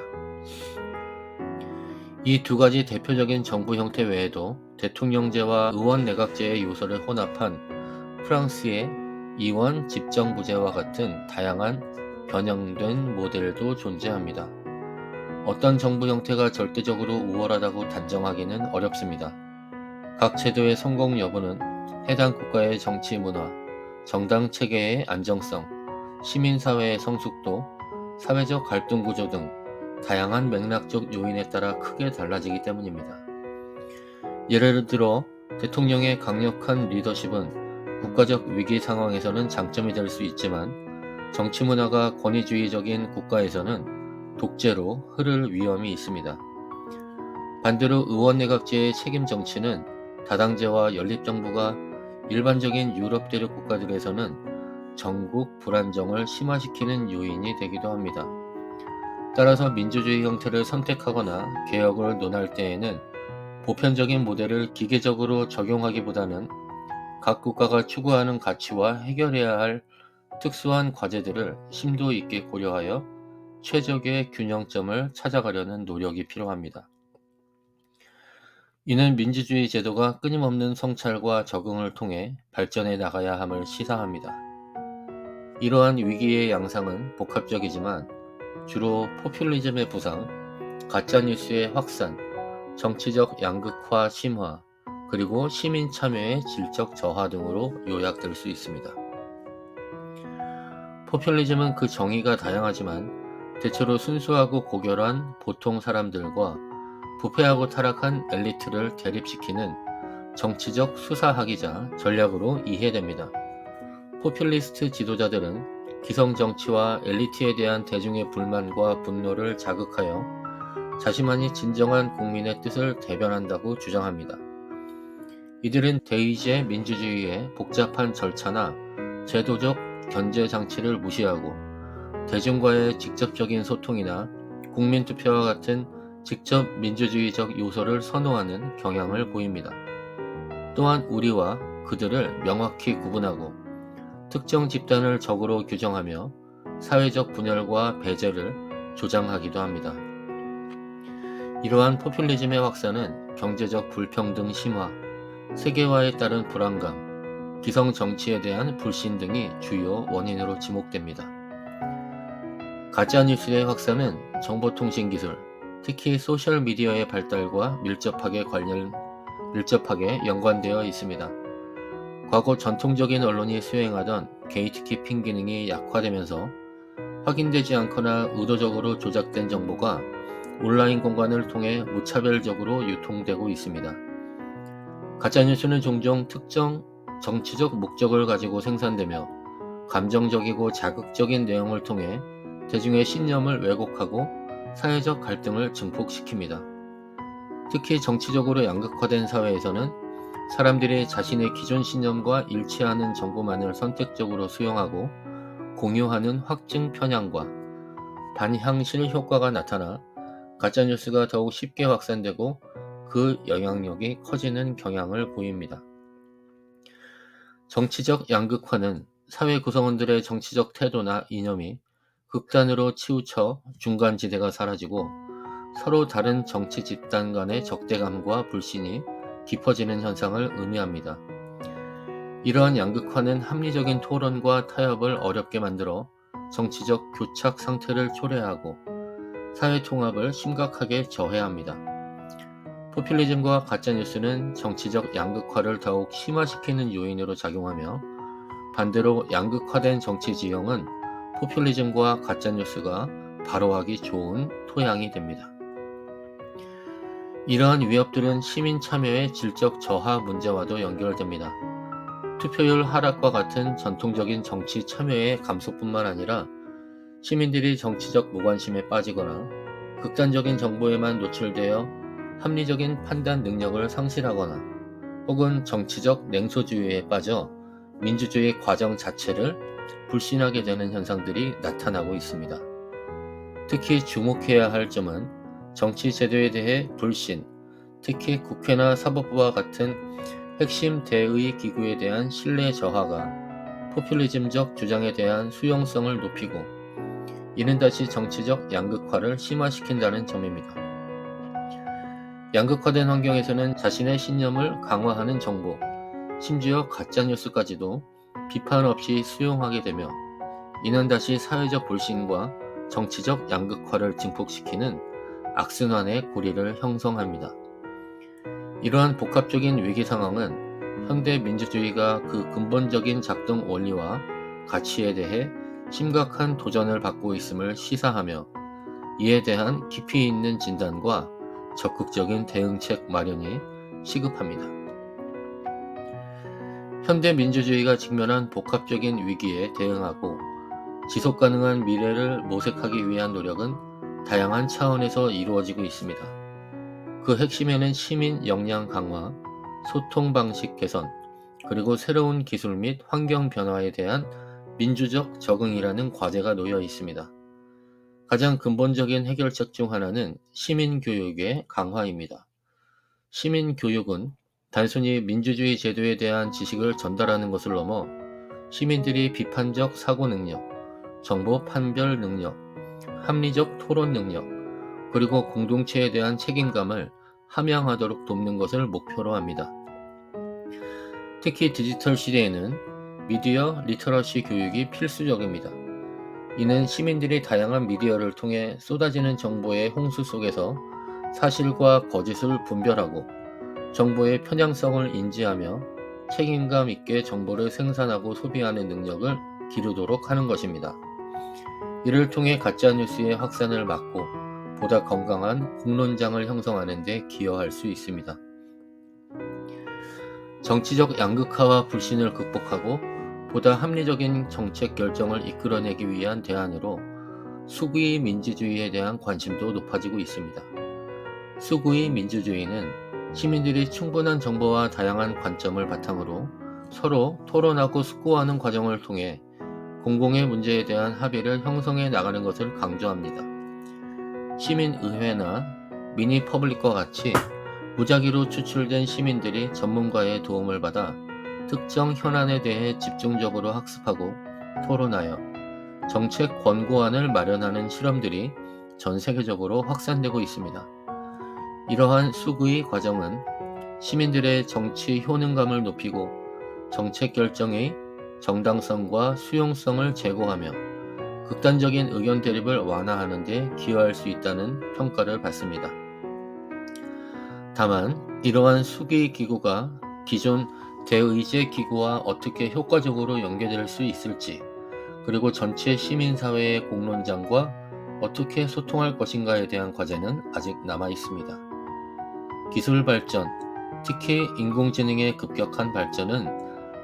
이 두 가지 대표적인 정부 형태 외에도 대통령제와 의원 내각제의 요소를 혼합한 프랑스의 이원 집정부제와 같은 다양한 변형된 모델도 존재합니다. 어떤 정부 형태가 절대적으로 우월하다고 단정하기는 어렵습니다. 각 제도의 성공 여부는 해당 국가의 정치 문화, 정당 체계의 안정성, 시민사회의 성숙도, 사회적 갈등 구조 등 다양한 맥락적 요인에 따라 크게 달라지기 때문입니다. 예를 들어 대통령의 강력한 리더십은 국가적 위기 상황에서는 장점이 될 수 있지만 정치 문화가 권위주의적인 국가에서는 독재로 흐를 위험이 있습니다. 반대로 의원 내각제의 책임 정치는 다당제와 연립정부가 일반적인 유럽 대륙 국가들에서는 전국 불안정을 심화시키는 요인이 되기도 합니다. 따라서 민주주의 형태를 선택하거나 개혁을 논할 때에는 보편적인 모델을 기계적으로 적용하기보다는 각 국가가 추구하는 가치와 해결해야 할 특수한 과제들을 심도 있게 고려하여 최적의 균형점을 찾아가려는 노력이 필요합니다. 이는 민주주의 제도가 끊임없는 성찰과 적응을 통해 발전해 나가야 함을 시사합니다. 이러한 위기의 양상은 복합적이지만 주로 포퓰리즘의 부상, 가짜뉴스의 확산, 정치적 양극화 심화, 그리고 시민 참여의 질적 저하 등으로 요약될 수 있습니다. 포퓰리즘은 그 정의가 다양하지만 대체로 순수하고 고결한 보통 사람들과 부패하고 타락한 엘리트를 대립시키는 정치적 수사학이자 전략으로 이해됩니다. 포퓰리스트 지도자들은 기성 정치와 엘리트에 대한 대중의 불만과 분노를 자극하여 자신만이 진정한 국민의 뜻을 대변한다고 주장합니다. 이들은 대의제 민주주의의 복잡한 절차나 제도적 견제 장치를 무시하고 대중과의 직접적인 소통이나 국민투표와 같은 직접 민주주의적 요소를 선호하는 경향을 보입니다. 또한 우리와 그들을 명확히 구분하고 특정 집단을 적으로 규정하며 사회적 분열과 배제를 조장하기도 합니다. 이러한 포퓰리즘의 확산은 경제적 불평등 심화, 세계화에 따른 불안감, 기성 정치에 대한 불신 등이 주요 원인으로 지목됩니다. 가짜뉴스의 확산은 정보통신기술, 특히 소셜미디어의 발달과 밀접하게 연관되어 있습니다. 과거 전통적인 언론이 수행하던 게이트키핑 기능이 약화되면서 확인되지 않거나 의도적으로 조작된 정보가 온라인 공간을 통해 무차별적으로 유통되고 있습니다. 가짜뉴스는 종종 특정 정치적 목적을 가지고 생산되며 감정적이고 자극적인 내용을 통해 대중의 신념을 왜곡하고 사회적 갈등을 증폭시킵니다. 특히 정치적으로 양극화된 사회에서는 사람들이 자신의 기존 신념과 일치하는 정보만을 선택적으로 수용하고 공유하는 확증 편향과 반향실 효과가 나타나 가짜뉴스가 더욱 쉽게 확산되고 그 영향력이 커지는 경향을 보입니다. 정치적 양극화는 사회 구성원들의 정치적 태도나 이념이 극단으로 치우쳐 중간지대가 사라지고 서로 다른 정치 집단 간의 적대감과 불신이 깊어지는 현상을 의미합니다. 이러한 양극화는 합리적인 토론과 타협을 어렵게 만들어 정치적 교착 상태를 초래하고 사회 통합을 심각하게 저해합니다. 포퓰리즘과 가짜뉴스는 정치적 양극화를 더욱 심화시키는 요인으로 작용하며 반대로 양극화된 정치 지형은 포퓰리즘과 가짜뉴스가 바로하기 좋은 토양이 됩니다. 이러한 위협들은 시민 참여의 질적 저하 문제와도 연결됩니다. 투표율 하락과 같은 전통적인 정치 참여의 감소뿐만 아니라 시민들이 정치적 무관심에 빠지거나 극단적인 정보에만 노출되어 합리적인 판단 능력을 상실하거나 혹은 정치적 냉소주의에 빠져 민주주의 과정 자체를 불신하게 되는 현상들이 나타나고 있습니다. 특히 주목해야 할 점은 정치 제도에 대해 불신, 특히 국회나 사법부와 같은 핵심 대의 기구에 대한 신뢰 저하가 포퓰리즘적 주장에 대한 수용성을 높이고 이는 다시 정치적 양극화를 심화시킨다는 점입니다. 양극화된 환경에서는 자신의 신념을 강화하는 정보, 심지어 가짜뉴스까지도 비판 없이 수용하게 되며 이는 다시 사회적 불신과 정치적 양극화를 증폭시키는 악순환의 고리를 형성합니다. 이러한 복합적인 위기 상황은 현대 민주주의가 그 근본적인 작동 원리와 가치에 대해 심각한 도전을 받고 있음을 시사하며 이에 대한 깊이 있는 진단과 적극적인 대응책 마련이 시급합니다. 현대 민주주의가 직면한 복합적인 위기에 대응하고 지속 가능한 미래를 모색하기 위한 노력은 다양한 차원에서 이루어지고 있습니다. 그 핵심에는 시민 역량 강화, 소통 방식 개선, 그리고 새로운 기술 및 환경 변화에 대한 민주적 적응이라는 과제가 놓여 있습니다. 가장 근본적인 해결책 중 하나는 시민 교육의 강화입니다. 시민 교육은 단순히 민주주의 제도에 대한 지식을 전달하는 것을 넘어 시민들이 비판적 사고 능력, 정보 판별 능력, 합리적 토론 능력, 그리고 공동체에 대한 책임감을 함양하도록 돕는 것을 목표로 합니다. 특히 디지털 시대에는 미디어 리터러시 교육이 필수적입니다. 이는 시민들이 다양한 미디어를 통해 쏟아지는 정보의 홍수 속에서 사실과 거짓을 분별하고 정보의 편향성을 인지하며 책임감 있게 정보를 생산하고 소비하는 능력을 기르도록 하는 것입니다. 이를 통해 가짜뉴스의 확산을 막고 보다 건강한 공론장을 형성하는 데 기여할 수 있습니다. 정치적 양극화와 불신을 극복하고 보다 합리적인 정책 결정을 이끌어내기 위한 대안으로 수구의 민주주의에 대한 관심도 높아지고 있습니다. 수구의 민주주의는 시민들이 충분한 정보와 다양한 관점을 바탕으로 서로 토론하고 숙고하는 과정을 통해 공공의 문제에 대한 합의를 형성해 나가는 것을 강조합니다. 시민의회나 미니퍼블릭과 같이 무작위로 추출된 시민들이 전문가의 도움을 받아 특정 현안에 대해 집중적으로 학습하고 토론하여 정책 권고안을 마련하는 실험들이 전 세계적으로 확산되고 있습니다. 이러한 수구의 과정은 시민들의 정치 효능감을 높이고 정책 결정의 정당성과 수용성을 제고하며 극단적인 의견 대립을 완화하는 데 기여할 수 있다는 평가를 받습니다. 다만 이러한 수기 기구가 기존 대의제 기구와 어떻게 효과적으로 연계될 수 있을지, 그리고 전체 시민사회의 공론장과 어떻게 소통할 것인가에 대한 과제는 아직 남아 있습니다. 기술 발전, 특히 인공지능의 급격한 발전은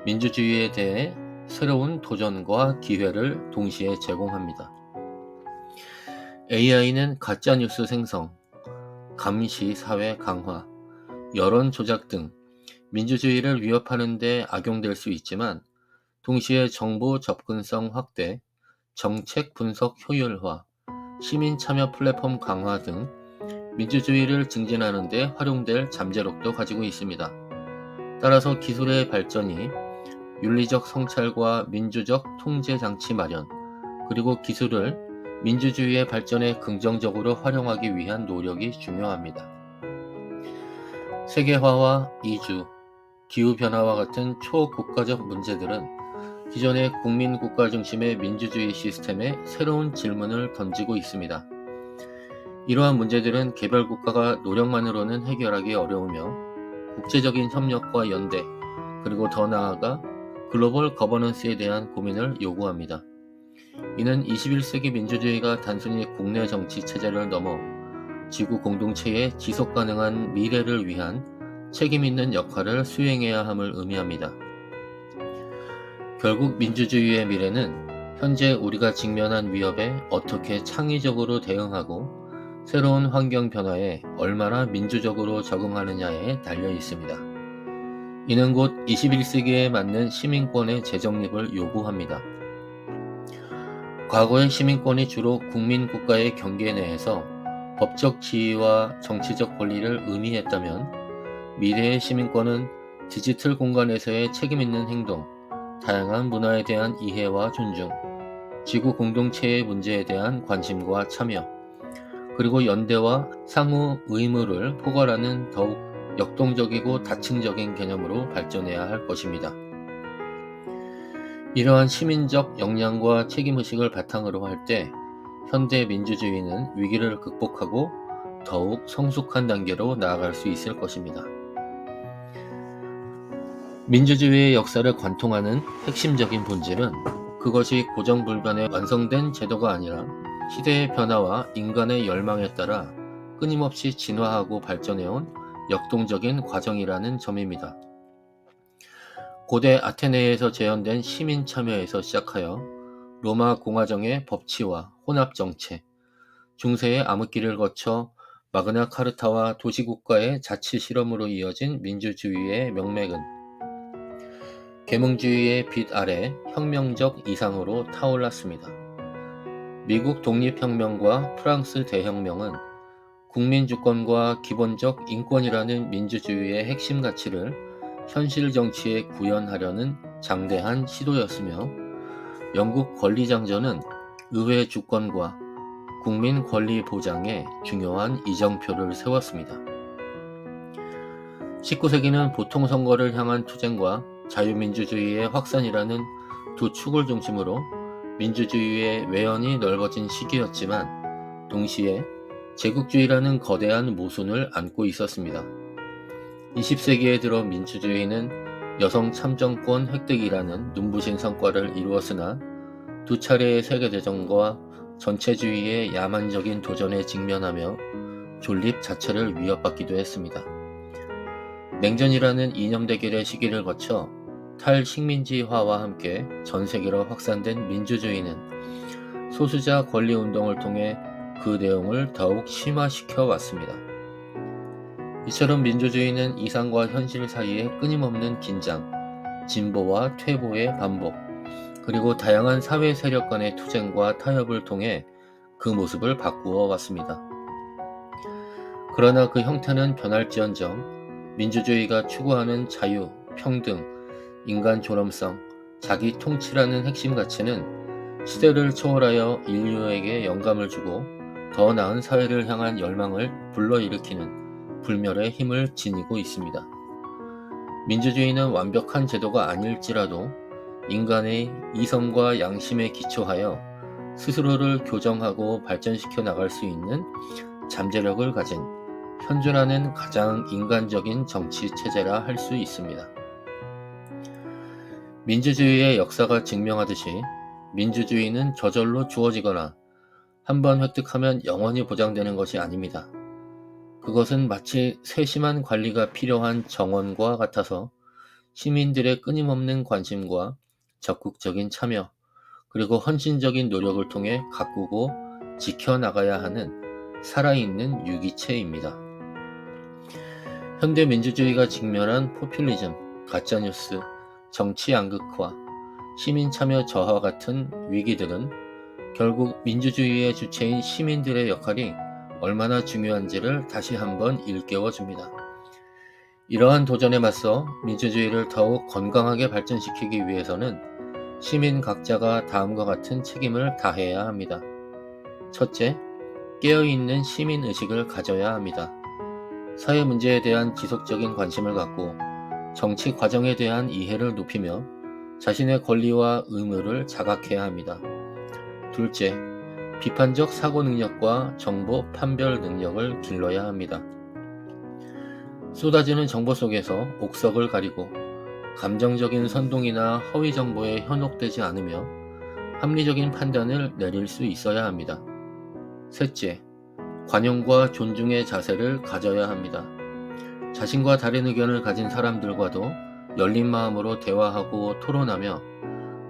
민주주의에 대해 새로운 도전과 기회를 동시에 제공합니다. AI는 가짜뉴스 생성, 감시 사회 강화, 여론 조작 등 민주주의를 위협하는 데 악용될 수 있지만 동시에 정보 접근성 확대, 정책 분석 효율화, 시민 참여 플랫폼 강화 등 민주주의를 증진하는 데 활용될 잠재력도 가지고 있습니다. 따라서 기술의 발전이 윤리적 성찰과 민주적 통제 장치 마련, 그리고 기술을 민주주의의 발전에 긍정적으로 활용하기 위한 노력이 중요합니다. 세계화와 이주, 기후변화와 같은 초국가적 문제들은 기존의 국민국가 중심의 민주주의 시스템에 새로운 질문을 던지고 있습니다. 이러한 문제들은 개별국가가 노력만으로는 해결하기 어려우며 국제적인 협력과 연대, 그리고 더 나아가 글로벌 거버넌스에 대한 고민을 요구합니다. 이는 21세기 민주주의가 단순히 국내 정치 체제를 넘어 지구 공동체의 지속 가능한 미래를 위한 책임 있는 역할을 수행해야 함을 의미합니다. 결국 민주주의의 미래는 현재 우리가 직면한 위협에 어떻게 창의적으로 대응하고 새로운 환경 변화에 얼마나 민주적으로 적응하느냐에 달려 있습니다. 이는 곧 21세기에 맞는 시민권의 재정립을 요구합니다. 과거의 시민권이 주로 국민국가의 경계 내에서 법적 지위와 정치적 권리를 의미했다면 미래의 시민권은 디지털 공간에서의 책임있는 행동, 다양한 문화에 대한 이해와 존중, 지구 공동체의 문제에 대한 관심과 참여, 그리고 연대와 상호 의무를 포괄하는 더욱 역동적이고 다층적인 개념으로 발전해야 할 것입니다. 이러한 시민적 역량과 책임의식을 바탕으로 할 때 현대 민주주의는 위기를 극복하고 더욱 성숙한 단계로 나아갈 수 있을 것입니다. 민주주의의 역사를 관통하는 핵심적인 본질은 그것이 고정불변의 완성된 제도가 아니라 시대의 변화와 인간의 열망에 따라 끊임없이 진화하고 발전해온 역동적인 과정이라는 점입니다. 고대 아테네에서 재현된 시민 참여에서 시작하여 로마 공화정의 법치와 혼합정체, 중세의 암흑기를 거쳐 마그나 카르타와 도시국가의 자치 실험으로 이어진 민주주의의 명맥은 계몽주의의 빛 아래 혁명적 이상으로 타올랐습니다. 미국 독립혁명과 프랑스 대혁명은 국민 주권과 기본적 인권이라는 민주주의의 핵심 가치를 현실 정치에 구현하려는 장대한 시도였으며, 영국 권리장전은 의회 주권과 국민 권리 보장에 중요한 이정표를 세웠습니다. 19세기는 보통 선거를 향한 투쟁과 자유민주주의의 확산이라는 두 축을 중심으로 민주주의의 외연이 넓어진 시기였지만, 동시에 제국주의라는 거대한 모순을 안고 있었습니다. 20세기에 들어 민주주의는 여성 참정권 획득이라는 눈부신 성과를 이루었으나, 두 차례의 세계대전과 전체주의의 야만적인 도전에 직면하며 존립 자체를 위협받기도 했습니다. 냉전이라는 이념 대결의 시기를 거쳐 탈식민지화와 함께 전 세계로 확산된 민주주의는 소수자 권리 운동을 통해 그 내용을 더욱 심화시켜 왔습니다. 이처럼 민주주의는 이상과 현실 사이의 끊임없는 긴장, 진보와 퇴보의 반복, 그리고 다양한 사회 세력 간의 투쟁과 타협을 통해 그 모습을 바꾸어 왔습니다. 그러나 그 형태는 변할지언정 민주주의가 추구하는 자유, 평등, 인간 존엄성, 자기 통치라는 핵심 가치는 시대를 초월하여 인류에게 영감을 주고 더 나은 사회를 향한 열망을 불러일으키는 불멸의 힘을 지니고 있습니다. 민주주의는 완벽한 제도가 아닐지라도 인간의 이성과 양심에 기초하여 스스로를 교정하고 발전시켜 나갈 수 있는 잠재력을 가진 현존하는 가장 인간적인 정치 체제라 할 수 있습니다. 민주주의의 역사가 증명하듯이 민주주의는 저절로 주어지거나 한번 획득하면 영원히 보장되는 것이 아닙니다. 그것은 마치 세심한 관리가 필요한 정원과 같아서 시민들의 끊임없는 관심과 적극적인 참여, 그리고 헌신적인 노력을 통해 가꾸고 지켜나가야 하는 살아있는 유기체입니다. 현대 민주주의가 직면한 포퓰리즘, 가짜뉴스, 정치 양극화, 시민 참여 저하 같은 위기들은 결국 민주주의의 주체인 시민들의 역할이 얼마나 중요한지를 다시 한번 일깨워줍니다. 이러한 도전에 맞서 민주주의를 더욱 건강하게 발전시키기 위해서는 시민 각자가 다음과 같은 책임을 다해야 합니다. 첫째, 깨어있는 시민의식을 가져야 합니다. 사회 문제에 대한 지속적인 관심을 갖고 정치 과정에 대한 이해를 높이며 자신의 권리와 의무를 자각해야 합니다. 둘째, 비판적 사고 능력과 정보 판별 능력을 길러야 합니다. 쏟아지는 정보 속에서 옥석을 가리고 감정적인 선동이나 허위 정보에 현혹되지 않으며 합리적인 판단을 내릴 수 있어야 합니다. 셋째, 관용과 존중의 자세를 가져야 합니다. 자신과 다른 의견을 가진 사람들과도 열린 마음으로 대화하고 토론하며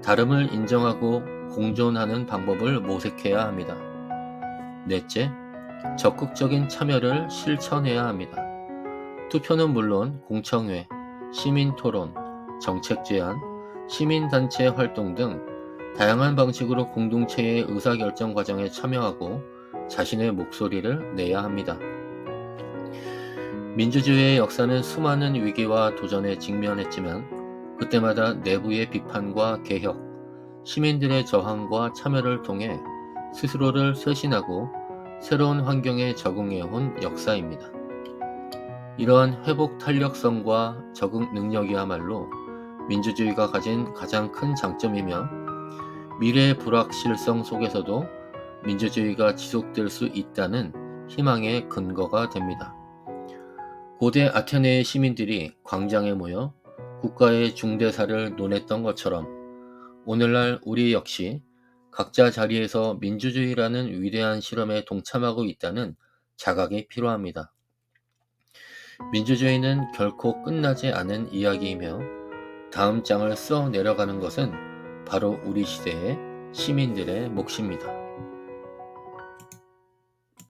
다름을 인정하고 공존하는 방법을 모색해야 합니다. 넷째, 적극적인 참여를 실천해야 합니다. 투표는 물론 공청회, 시민토론, 정책 제안, 시민단체 활동 등 다양한 방식으로 공동체의 의사결정 과정에 참여하고 자신의 목소리를 내야 합니다. 민주주의의 역사는 수많은 위기와 도전에 직면했지만 그때마다 내부의 비판과 개혁, 시민들의 저항과 참여를 통해 스스로를 쇄신하고 새로운 환경에 적응해온 역사입니다. 이러한 회복 탄력성과 적응 능력이야말로 민주주의가 가진 가장 큰 장점이며 미래의 불확실성 속에서도 민주주의가 지속될 수 있다는 희망의 근거가 됩니다. 고대 아테네의 시민들이 광장에 모여 국가의 중대사를 논했던 것처럼 오늘날 우리 역시 각자 자리에서 민주주의라는 위대한 실험에 동참하고 있다는 자각이 필요합니다. 민주주의는 결코 끝나지 않은 이야기이며 다음 장을 써 내려가는 것은 바로 우리 시대의 시민들의 몫입니다.